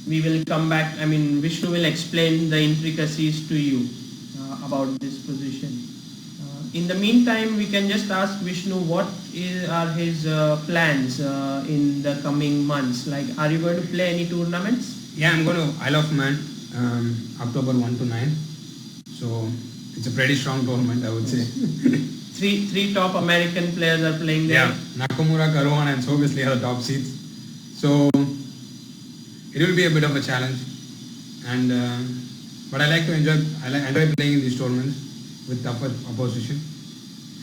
we will come back. I mean, Vishnu will explain the intricacies to you about this position. In the meantime, we can just ask Vishnu what are his plans in the coming months. Like, are you going to play any tournaments? Yeah, I'm going to Isle of Man, October 1 to 9. So it's a pretty strong tournament, I would say. Three top American players are playing there. Yeah, Nakamura, Caruana and Soćko are the top seeds. So it will be a bit of a challenge. And but I enjoy playing in these tournaments with tougher opposition.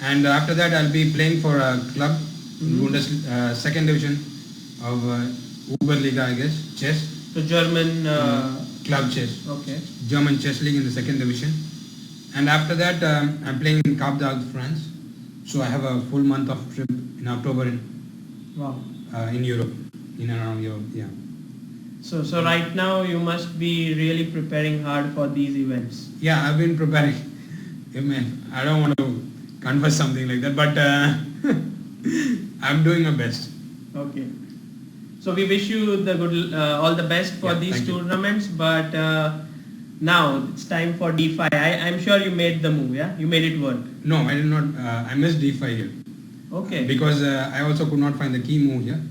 And after that I'll be playing for a club in Bundesliga, second division of Oberliga, I guess, chess. So German club chess. Okay. German chess league in the second division. And after that I'm playing in Cap d'Agde, France. So I have a full month of trip in October in Europe, in and around Europe, yeah. So right now you must be really preparing hard for these events. Yeah, I've been preparing. I don't want to confess something like that, but I'm doing my best. Okay. So we wish you the good, all the best for these tournaments. But now it's time for D5. I'm sure you made the move. Yeah, you made it work. No, I did not. I missed D5 here. Okay. Because I also could not find the key move here.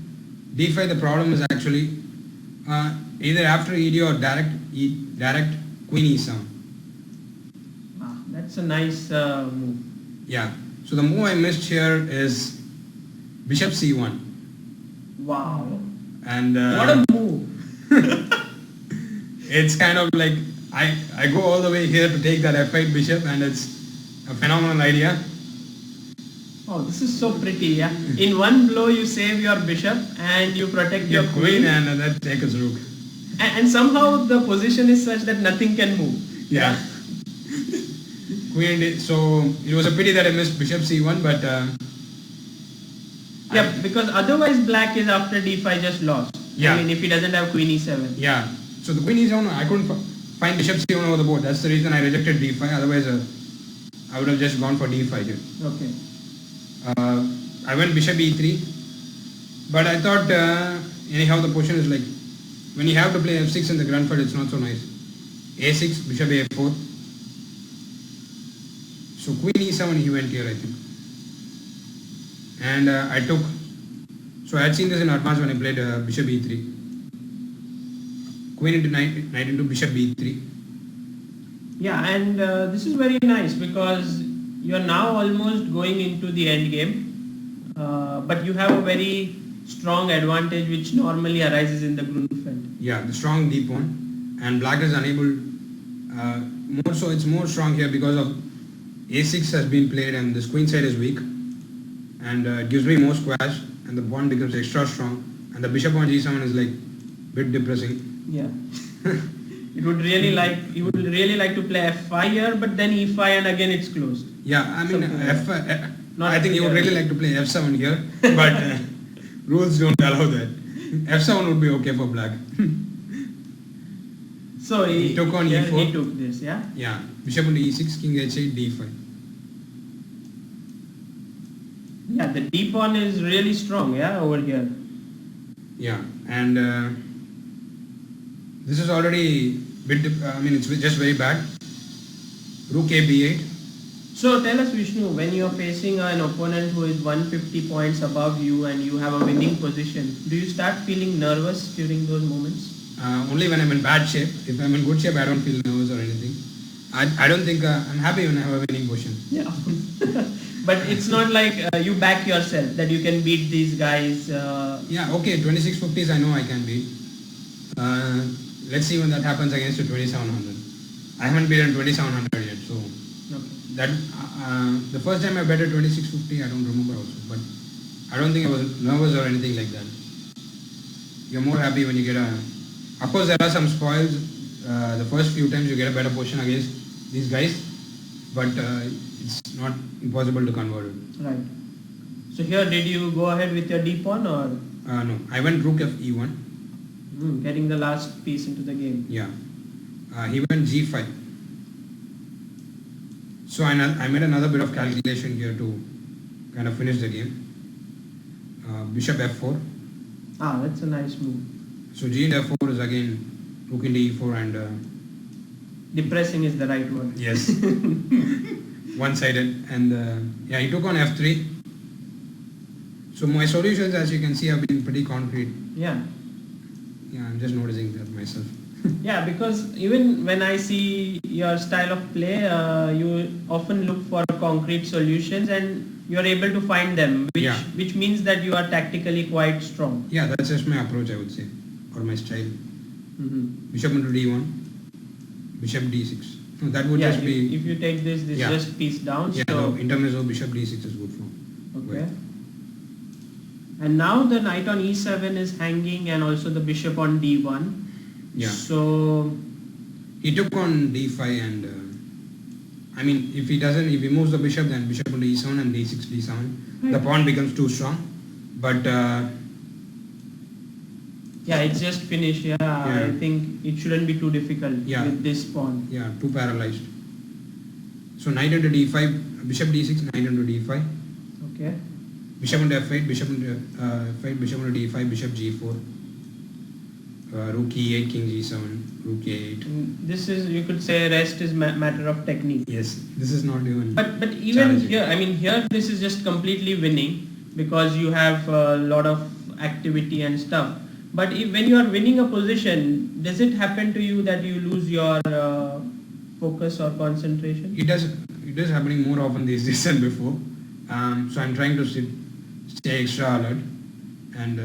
D5. The problem is actually either after ED or direct Queen E7. That's a nice move. Yeah. So the move I missed here is Bishop C1. Wow. And what a move. It's kind of like I go all the way here to take that F8 bishop, and it's a phenomenal idea. Oh, this is so pretty, yeah. In one blow you save your bishop and you protect your queen. And that takes his rook. And somehow the position is such that nothing can move. Yeah. Queen, so it was a pity that I missed bishop C1, but yeah, because otherwise black is after D5 just lost. Yeah. I mean, if he doesn't have Queen E7. Yeah. So the Queen E7, I couldn't find bishop C1 over the board. That's the reason I rejected D5. Otherwise, I would have just gone for D5 here. Okay. I went bishop E3, but I thought anyhow the position is like, when you have to play F6 in the grand fight, it's not so nice. A6, bishop A4. So Queen E7 he went here, I think. And I took, so I had seen this in advance when I played bishop E3. Queen into knight into bishop B3. Yeah, and this is very nice because you are now almost going into the end game, but you have a very strong advantage which normally arises in the Grundfeld. Yeah, the strong d pawn, and black is unable, more so it's more strong here because of A6 has been played and this queen side is weak, and it gives me more squares and the pawn becomes extra strong, and the bishop on G7 is like bit depressing. Yeah. You would really like to play F5 here, but then E5 and again it's closed. Yeah, I mean I think you would really like to play F7 here, but rules don't allow that. F7 would be okay for black. So he took on E4. He took this, yeah? Yeah, bishop into E6, king H8, D5. Yeah, the D pawn is really strong, yeah, over here. Yeah, and this is already bit, it's just very bad. Rook A B8. So tell us, Vishnu, when you are facing an opponent who is 150 points above you and you have a winning position, do you start feeling nervous during those moments? Only when I'm in bad shape. If I'm in good shape, I don't feel nervous or anything. I don't think I'm happy when I have a winning position. Yeah. But it's not like you back yourself that you can beat these guys. Yeah, okay, 2650s I know I can beat. Let's see when that happens against the 2700. I haven't beaten 2700 yet, so okay. That the first time I bet at 2650, I don't remember also, but I don't think I was nervous or anything like that. You're more happy when you get of course there are some spoils. The first few times you get a better position against these guys, but it's not impossible to convert it. Right. So here, did you go ahead with your D pawn or? No, I went rook F E1. Getting the last piece into the game. Yeah. He went G5. So I made another bit of calculation here to kind of finish the game. Bishop F4. That's a nice move. So G into F4 is again rook into E4 and... depressing is the right word. Yes. One-sided. And yeah, he took on F3. So my solutions, as you can see, have been pretty concrete. Yeah. Yeah, I'm just noticing that myself. Yeah, because even when I see your style of play, you often look for concrete solutions and you are able to find them, which means that you are tactically quite strong. Yeah, that's just my approach, I would say, or my style. Bishop into D1, Bishop D6. No, that would just be... If you take this just piece down. Yeah, so intermezzo Bishop D6 is good for. Okay. Right. And now the knight on E7 is hanging and also the bishop on D1. Yeah. So he took on D5 and if he moves the bishop, then bishop on E7 and D6, D7. Right. The pawn becomes too strong. But yeah, it's just finished. Yeah, I think it shouldn't be too difficult with this pawn. Yeah, too paralyzed. So knight into d5, bishop d6, knight into d5. Okay. Bishop into f8, bishop into f8, bishop into d5, bishop g4. Rook e8, king g7, rook a8. This is, you could say, rest is matter of technique. Yes, this is not even. But even here, I mean, here this is just completely winning because you have a lot of activity and stuff. But when you are winning a position, does it happen to you that you lose your focus or concentration? It is happening more often these days than before. So I'm trying to stay extra alert and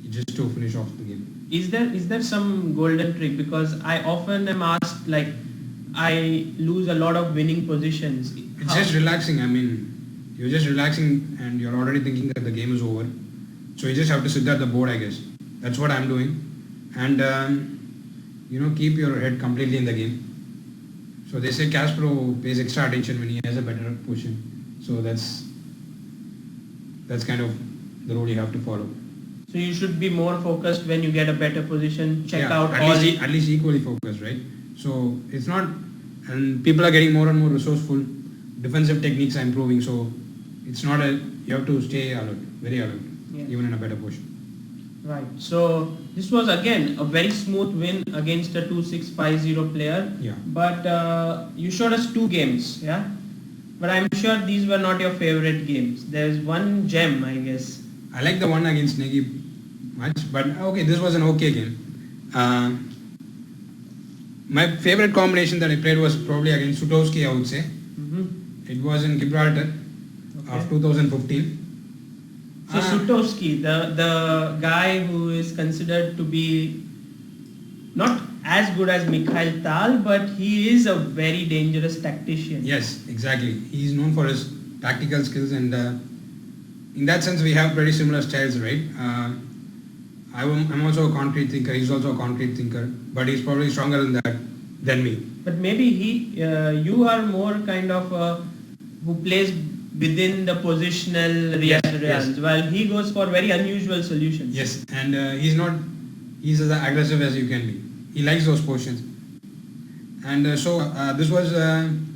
just to finish off the game. Is there some golden trick? Because I often am asked, like, I lose a lot of winning positions. It's just relaxing. I mean, you're just relaxing and you're already thinking that the game is over. So you just have to sit at the board, I guess. That's what I'm doing. And, keep your head completely in the game. So they say Kasparov pays extra attention when he has a better position. So that's kind of the rule you have to follow. So you should be more focused when you get a better position. Check out at least equally focused, right? So it's not, and people are getting more and more resourceful. Defensive techniques are improving, so it's not you have to stay alert, very alert, even in a better position. Right. So this was again a very smooth win against a 2-6-5-0 player. Yeah. But you showed us 2 games, yeah. But I'm sure these were not your favorite games. There's one gem, I guess. I like the one against Negi much, but okay, this was an okay game. My favorite combination that I played was probably against Sutovsky, I would say. Mm-hmm. It was in Gibraltar of 2015. So Sutovsky, the guy who is considered to be not as good as Mikhail Tal, but he is a very dangerous tactician. Yes, exactly. He is known for his tactical skills, and in that sense we have pretty similar styles, right? I'm also a concrete thinker, he's also a concrete thinker, but he's probably stronger than me. But maybe you are more kind of who plays within the positional realms, while he goes for very unusual solutions. Yes, and he's as aggressive as you can be. He likes those positions. And so this was in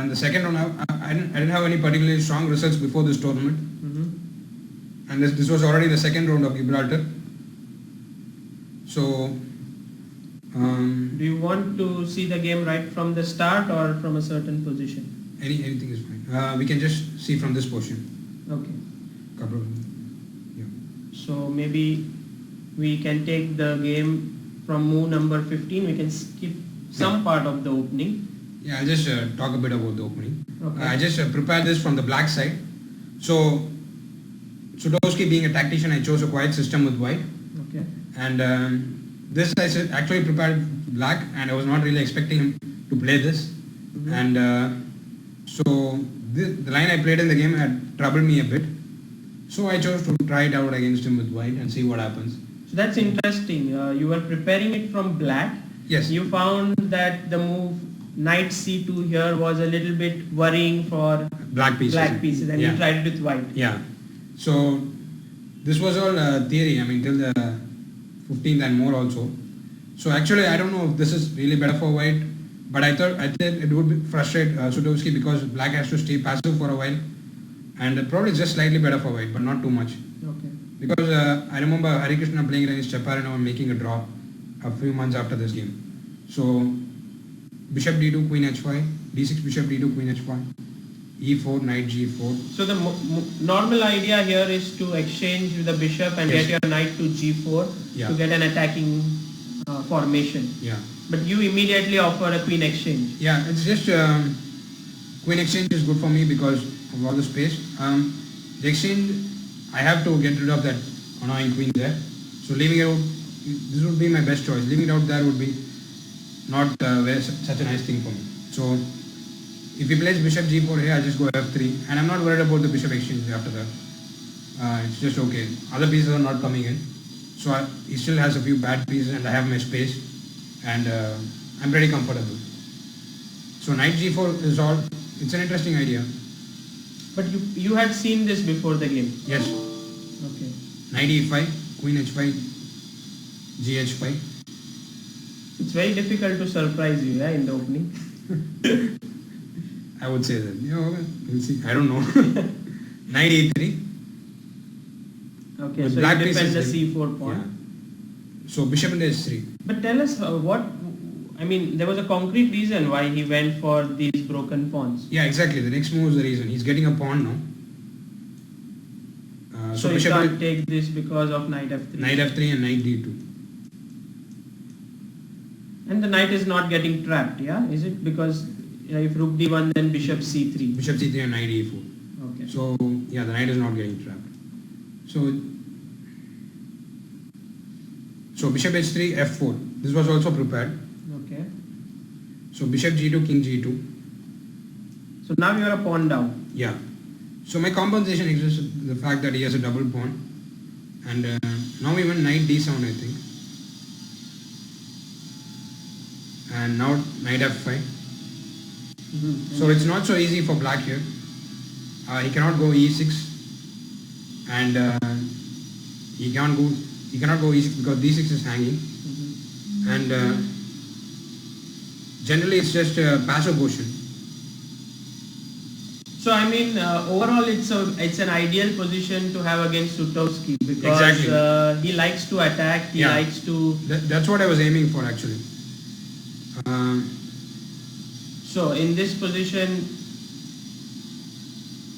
the second round. I didn't have any particularly strong results before this tournament. Mm-hmm. And this was already the second round of Gibraltar. So do you want to see the game right from the start or from a certain position? Anything is fine. We can just see from this portion. Okay. Yeah. So maybe we can take the game from move number 15. We can skip some part of the opening. Yeah, I'll just talk a bit about the opening. Okay. I just prepared this from the black side. So Sutovsky being a tactician, I chose a quiet system with white. Okay. And this I actually prepared black, and I was not really expecting him to play this. Mm-hmm. And so the line I played in the game had troubled me a bit. So I chose to try it out against him with white and see what happens. So that's interesting. You were preparing it from black. Yes. You found that the move knight c2 here was a little bit worrying for black pieces, and you tried it with white. Yeah. So this was all theory. I mean, till the 15th and more also. So actually, I don't know if this is really better for white, but I thought it would frustrate Sutovsky because black has to stay passive for a while, and probably just slightly better for white, but not too much. Okay. Because I remember Harikrishna playing against Chaparino and making a draw a few months after this game. So bishop d2, queen h5, d6, bishop d2, queen h5, e4, knight g4. So the normal idea here is to exchange the bishop and get your knight to g4 to get an attacking formation. Yeah. But you immediately offer a queen exchange. Yeah, it's just queen exchange is good for me because of all the space. The exchange, I have to get rid of that annoying queen there. So leaving it out, this would be my best choice. Leaving it out there would be not such a nice thing for me. So if he plays bishop g4 here, I'll just go f3, and I'm not worried about the bishop exchange after that. It's just okay. Other pieces are not coming in, so he still has a few bad pieces, and I have my space, and I'm pretty comfortable. So knight g4 is all. It's an interesting idea. But you had seen this before the game. Yes. Okay. Knight e5, queen h5, gh5. It's very difficult to surprise you, yeah, in the opening. I would say that. We'll see. I don't know. Knight e3. Okay, With so black you defend the pieces, c4 pawn. Yeah. So bishop into h3. But tell us there was a concrete reason why he went for these broken pawns. Yeah, exactly. The next move is the reason. He's getting a pawn now. So you can't take this because of knight f3. Knight f3 and knight d2. And the knight is not getting trapped, yeah? Is it? Because if rook d1, then bishop c3. Bishop c3 and knight e4. Okay. So, yeah, the knight is not getting trapped. So bishop h3, f4. This was also prepared. Okay. So bishop g2, king g2. So now you are a pawn down. Yeah. So my compensation exists the fact that he has a double pawn. And now even knight d7, I think. And now knight f5. So it's not so easy for black here. He cannot go e6. And he cannot go e6 because d6 is hanging. And generally it's just a passive position. So I mean, overall it's an ideal position to have against Sutovsky because exactly. He likes to attack. He likes to. That's what I was aiming for actually. So in this position,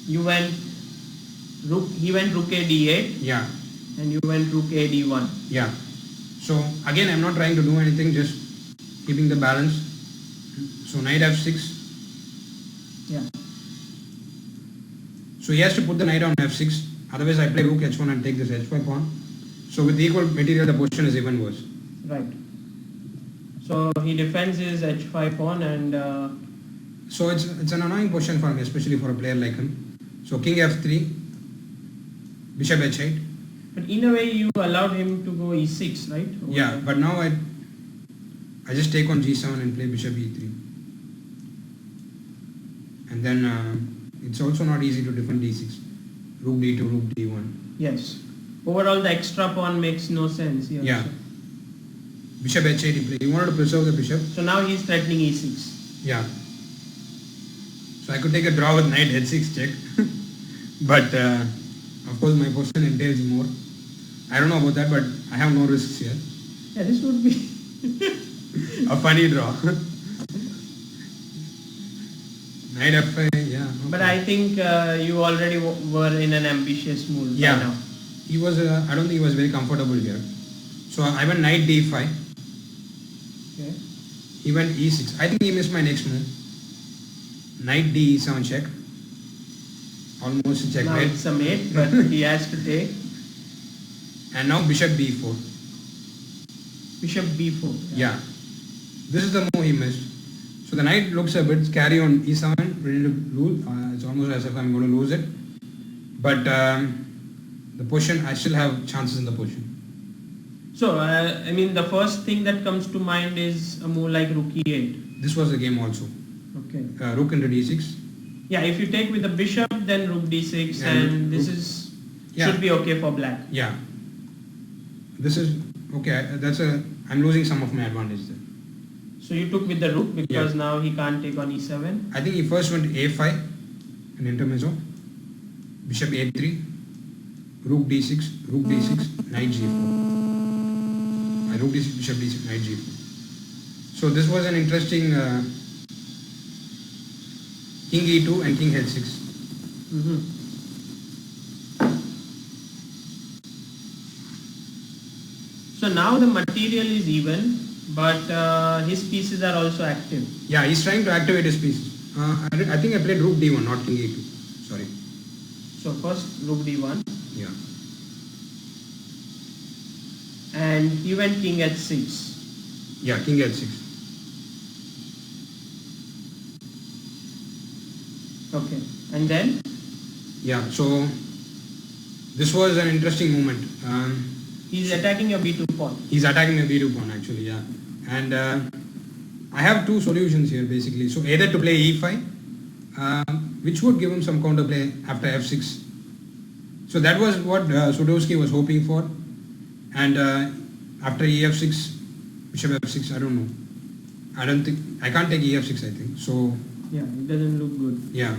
you went rook. He went rook a d8. Yeah. And you went rook a d1. Yeah. So again, I'm not trying to do anything, just keeping the balance. So knight f6. Yeah. So he has to put the knight on f6. Otherwise, I play rook h1 and take this h5 pawn. So with equal material, the position is even worse. Right. So he defends his h5 pawn and. So it's an annoying position for me, especially for a player like him. So king f3, bishop h8. But in a way, you allowed him to go e6, right? Yeah, but now I just take on g7 and play bishop e3. And then it's also not easy to defend d6. Rook d2, rook d1. Yes. Overall, the extra pawn makes no sense here. Yeah. Bishop h8 he played. He wanted to preserve the bishop. So now he's threatening e6. Yeah. So I could take a draw with knight h6 check. But of course my position entails more. I don't know about that, but I have no risks here. Yeah, this would be a funny draw. Knight f5, yeah. Okay. But I think you already were in an ambitious mood by now. He was. I don't think he was very comfortable here. So I went knight d5. Okay. He went e6. I think he missed my next move. Knight d7 check. Almost a checkmate. Now it's a mate, but he has to take. And now bishop b4. Bishop b4. Yeah. This is the move he missed. So the knight looks a bit scary on e7, ready to lose. It's almost as if I'm going to lose it. But the position, I still have chances in the position. So, I mean, the first thing that comes to mind is a move like rook e8. This was the game also. Okay. Rook into d6. Yeah, if you take with the bishop, then rook d6, and this should be okay for black. Yeah. This is okay. I'm losing some of my advantage there. So you took with the rook because now he can't take on e7. I think he first went a5, an intermezzo. Bishop a3, rook d6, knight g4. Rook d6, bishop d6, knight g4. So this was an interesting king e2 and king h6. So now the material is even, but his pieces are also active. Yeah, he's trying to activate his pieces. I think I played rook d1, not king e2. Sorry. So first rook d1. Yeah. And he went king h6. Yeah, king h6. Okay. And then? Yeah, so this was an interesting moment. He's attacking your b2 pawn. He's attacking my b2 pawn actually, yeah. And I have two solutions here basically. So either to play e5, which would give him some counterplay after f6. So that was what Sutovsky was hoping for. And after ef6, bishop f6, I don't know. I can't take EF6, I think. So Yeah, it doesn't look good. yeah.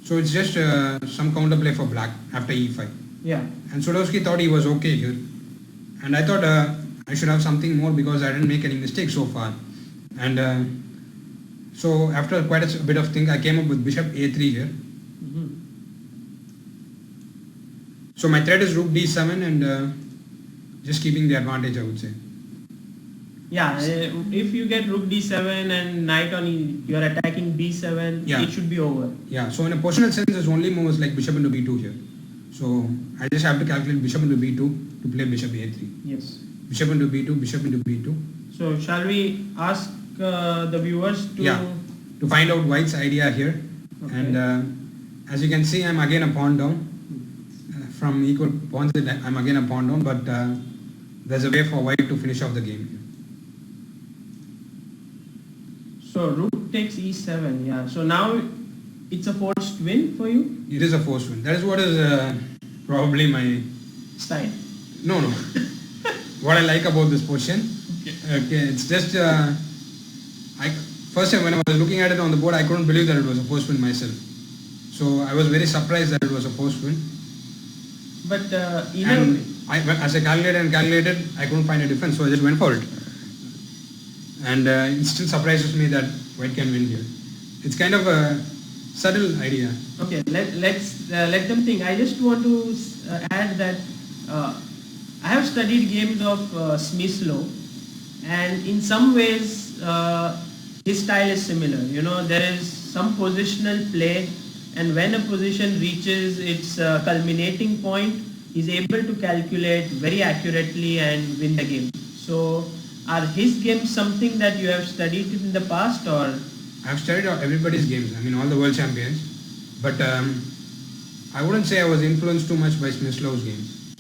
So it's just some counterplay for black after E5. Yeah. And Sutovsky thought he was okay here. And I thought I should have something more because I didn't make any mistakes so far. And so after quite a bit of thing, I came up with bishop A3 here. Mm-hmm. So my threat is rook D7 and just keeping the advantage, I would say. Yeah, if you get rook D7 and knight on you are attacking B7, Yeah. it should be over. Yeah, so in a positional sense, there's only moves like bishop into B2 here. So I just have to calculate bishop into B2 to play bishop A3. Yes. Bishop into B2, bishop into B2. So shall we ask the viewers to... Yeah, to find out white's idea here. Okay. And as you can see, I'm again a pawn down. From equal pawns, I'm again a pawn down, but there's a way for white to finish off the game. So rook takes E7, yeah. So now it's a forced win for you? It is a forced win. That is what is probably my... Style. No. What I like about this position. Okay, it's just... First time when I was looking at it on the board, I couldn't believe that it was a forced win myself. So I was very surprised that it was a forced win. But as I calculated, I couldn't find a difference, so I just went for it. And it still surprises me that white can win here. It's kind of a subtle idea. Okay, let them think. I just want to add that I have studied games of Smith's law, and in some ways his style is similar. You know, there is some positional play, and when a position reaches its culminating point, he's able to calculate very accurately and win the game. So are his games something that you have studied in the past, or? I've studied everybody's games, I mean all the world champions, but I wouldn't say I was influenced too much by Smyslow's games.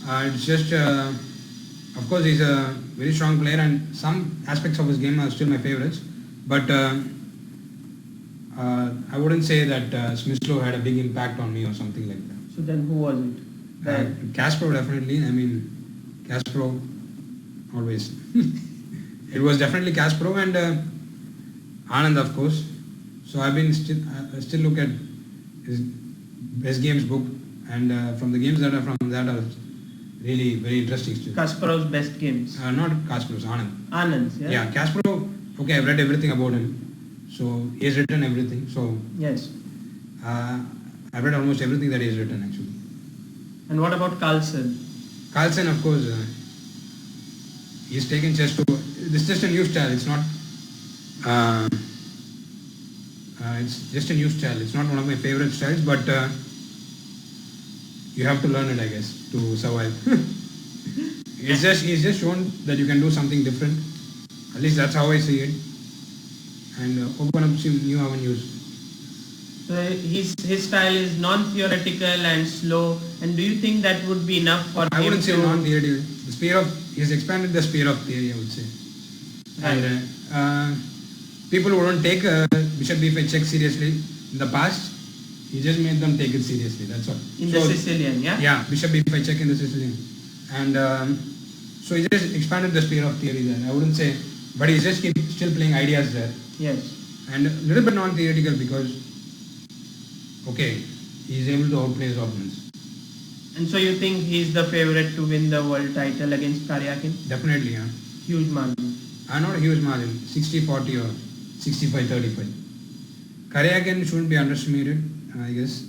It's just, of course he's a very strong player and some aspects of his game are still my favorites, but I wouldn't say that Smyslow had a big impact on me or something like that. So then who was it? Kasparov definitely, I mean Kasparov always. It was definitely Kasparov and Anand, of course. So I've been I still look at his best games book, and from the games that are from that are really very interesting still. Kasparov's best games? Not Kasparov's, Anand. Anand's, yeah? Yeah, Kasparov, okay, I've read everything about him. So he has written everything. So yes. I've read almost everything that he has written actually. And what about Carlsen? Carlsen, of course, he's taken chess to... This is just a new style. It's not... it's just a new style. It's not one of my favorite styles, but you have to learn it, I guess, to survive. He's just shown that you can do something different. At least that's how I see it. And open up some new avenues. So his style is non-theoretical and slow. And do you think that would be enough for him? I wouldn't say non-theoretical. The sphere of... He's expanded the sphere of theory, I would say. Right. And people who don't take bishop b5 check seriously in the past, he just made them take it seriously, that's all. In the Sicilian, yeah? Yeah, bishop b5 check in the Sicilian. And so he just expanded the sphere of theory there. I wouldn't say, but he's just still playing ideas there. Yes. And a little bit non-theoretical because, okay, he's able to outplay his opponents. And so you think he's the favorite to win the world title against Karyakin? Definitely, yeah. Huge margin. Not a huge margin, 60-40 or 65-35. Karyakin shouldn't be underestimated, I guess.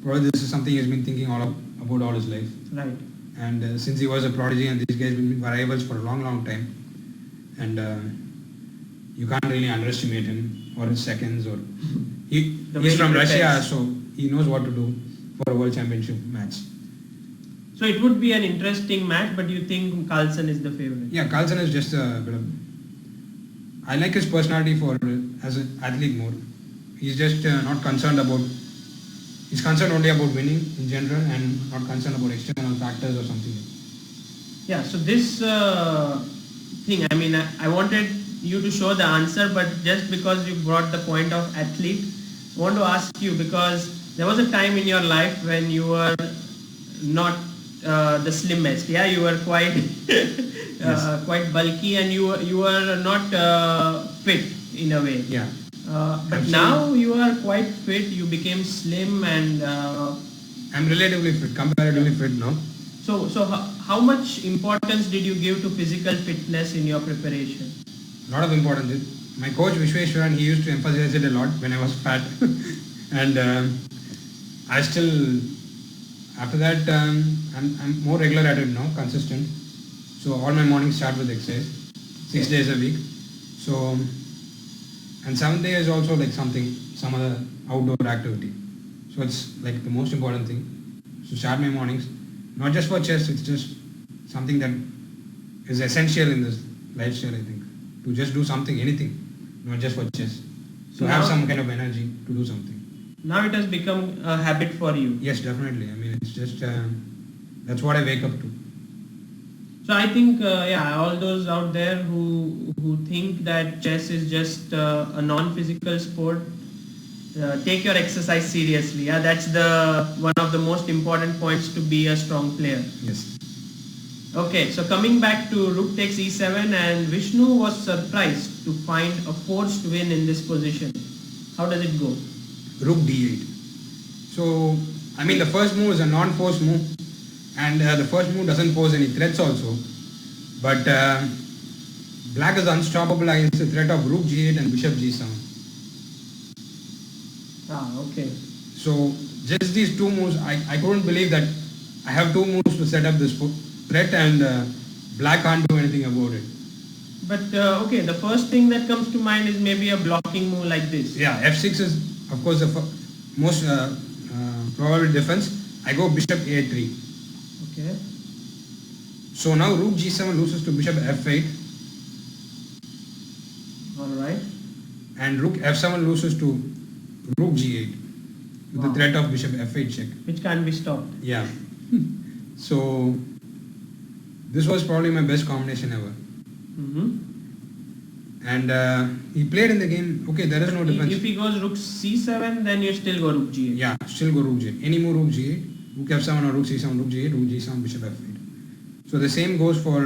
Probably this is something he's been thinking about all his life. Right. And since he was a prodigy and these guys have been rivals for a long, long time. And you can't really underestimate him or his seconds. Or he's from Russia, so he knows what to do for a world championship match. So it would be an interesting match, but you think Carlsen is the favorite? Yeah, Carlsen is just a bit of... I like his personality as an athlete more. He's just not concerned about... He's concerned only about winning in general and not concerned about external factors or something. Yeah, so this thing, I mean, I wanted you to show the answer, but just because you brought the point of athlete, I want to ask you, because there was a time in your life when you were not the slimmest, yeah, you were quite Yes. quite bulky, and you are not fit in a way. Yeah. But I'm now you are quite fit. You became slim, and I'm relatively fit, comparatively fit now. so how much importance did you give to physical fitness in your preparation? Lot of importance. My coach Vishweshwaran, he used to emphasize it a lot when I was fat, and I still after that I'm more regular at it now, consistent. So all my mornings start with exercise, 6 days a week. So and 7th day is also like some other outdoor activity. So it's like the most important thing. So start my mornings, not just for chess. It's just something that is essential in this lifestyle. I think to just do something, anything, not just for chess. So have some kind of energy to do something. Now it has become a habit for you. Yes, definitely. I mean, it's just that's what I wake up to. So I think all those out there who think that chess is just a non-physical sport, take your exercise seriously. Yeah, that's the one of the most important points to be a strong player. Yes. Okay, so coming back to rook takes e7, and Vishnu was surprised to find a forced win in this position. How does it go? Rook d8. So I mean, the first move is a non-forced move, and the first move doesn't pose any threats also. But black is unstoppable against the threat of rook g8 and bishop g7. Okay. So just these two moves, I couldn't believe that I have two moves to set up this threat, and black can't do anything about it. But okay, the first thing that comes to mind is maybe a blocking move like this. Yeah, f6 is of course the most probable defense. I go bishop a3. Okay. So now rook g7 loses to bishop f8. Alright. And rook f7 loses to rook g8 with the threat of bishop f8 check. Which can't be stopped. Yeah. So this was probably my best combination ever. And he played in the game. Okay, there is no defense. If he goes rook c7, then you still go rook g8. Yeah, still go rook g8. Any move rook g8, rook f7 or rook c7, rook g8, rook g7, bishop f8. So the same goes for.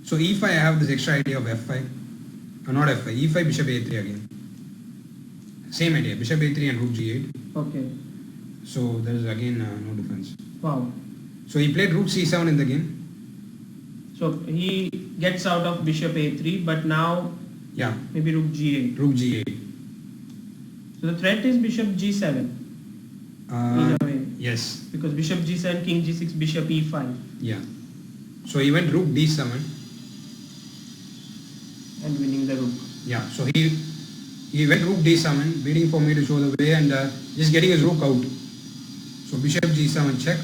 So e5, I have this extra idea of f5. Not f5. e5, bishop a3 again. Same idea. Bishop a3 and rook g8. Okay. So there is again no defense. Wow. So he played rook c7 in the game. So he gets out of bishop a3, but now maybe rook g8. Rook g8. So the threat is bishop g7 in a way. Yes. Because bishop g7, king g6, bishop e5. Yeah. So he went rook d7. And winning the rook. Yeah. So he went rook d7, waiting for me to show the way, and just getting his rook out. So bishop g7 check.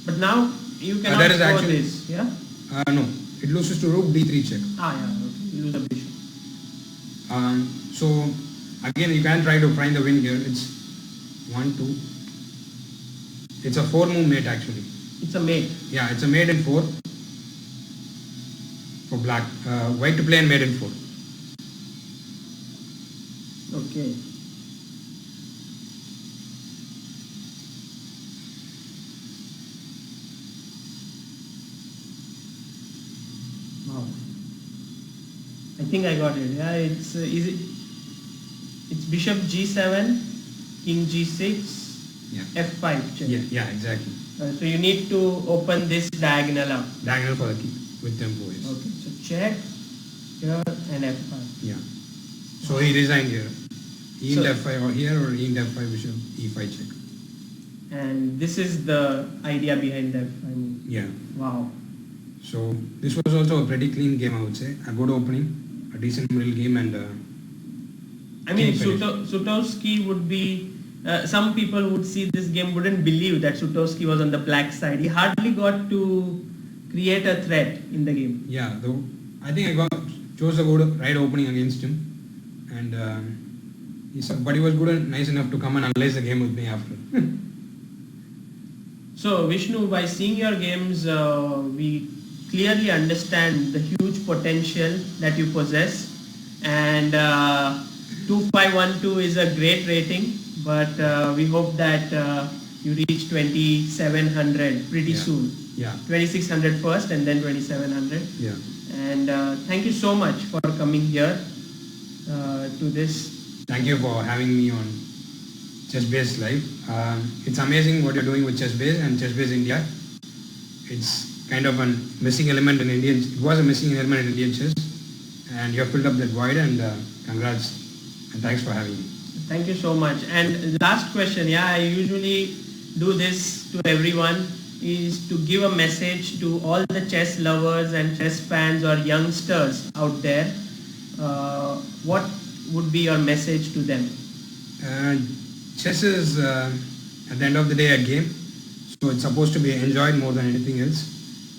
But now you cannot that is score actually, this, yeah? No. It loses to rook d3 check. Okay. You lose a bishop. So again, you can try to find the win here. It's 1, 2. It's a 4-move mate actually. It's a mate. Yeah, it's a mate in 4 for black. White to play and mate in 4. Okay. Wow. I think I got it. Yeah, it's bishop g7, king g6, f5 check. Yeah, exactly. So you need to open this diagonal up. Diagonal for the key with tempo. Yes. Okay. So check here and f5. Yeah. So he resigned here. E into f5 or here, or E into f5 bishop e5 check. And this is the idea behind the f5 move. Yeah. Wow. So this was also a pretty clean game, I would say. A good opening, a decent middle game, and I mean, Sutovsky would be. Some people would see this game, wouldn't believe that Sutovsky was on the black side. He hardly got to create a threat in the game. Yeah, though I think I chose a good right opening against him, and but he was good and nice enough to come and analyze the game with me after. So Vishnu, by seeing your games, we clearly understand the huge potential that you possess, and 2512 is a great rating, but we hope that you reach 2700 pretty soon. Yeah. 2600 first and then 2700. Yeah. And thank you so much for coming here to this. Thank you for having me on ChessBase Live. It's amazing what you're doing with ChessBase and ChessBase India. It's kind of a missing element in Indian. It was a missing element in Indian chess, and you have filled up that void. And congrats and thanks for having me. Thank you so much. And last question, yeah, I usually do this to everyone, is to give a message to all the chess lovers and chess fans or youngsters out there. What would be your message to them? Chess is at the end of the day a game, so it's supposed to be enjoyed more than anything else.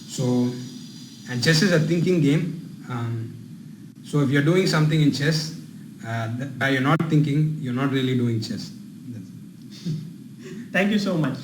So, and chess is a thinking game. So if you're doing something in chess you're not thinking, you're not really doing chess. Thank you so much.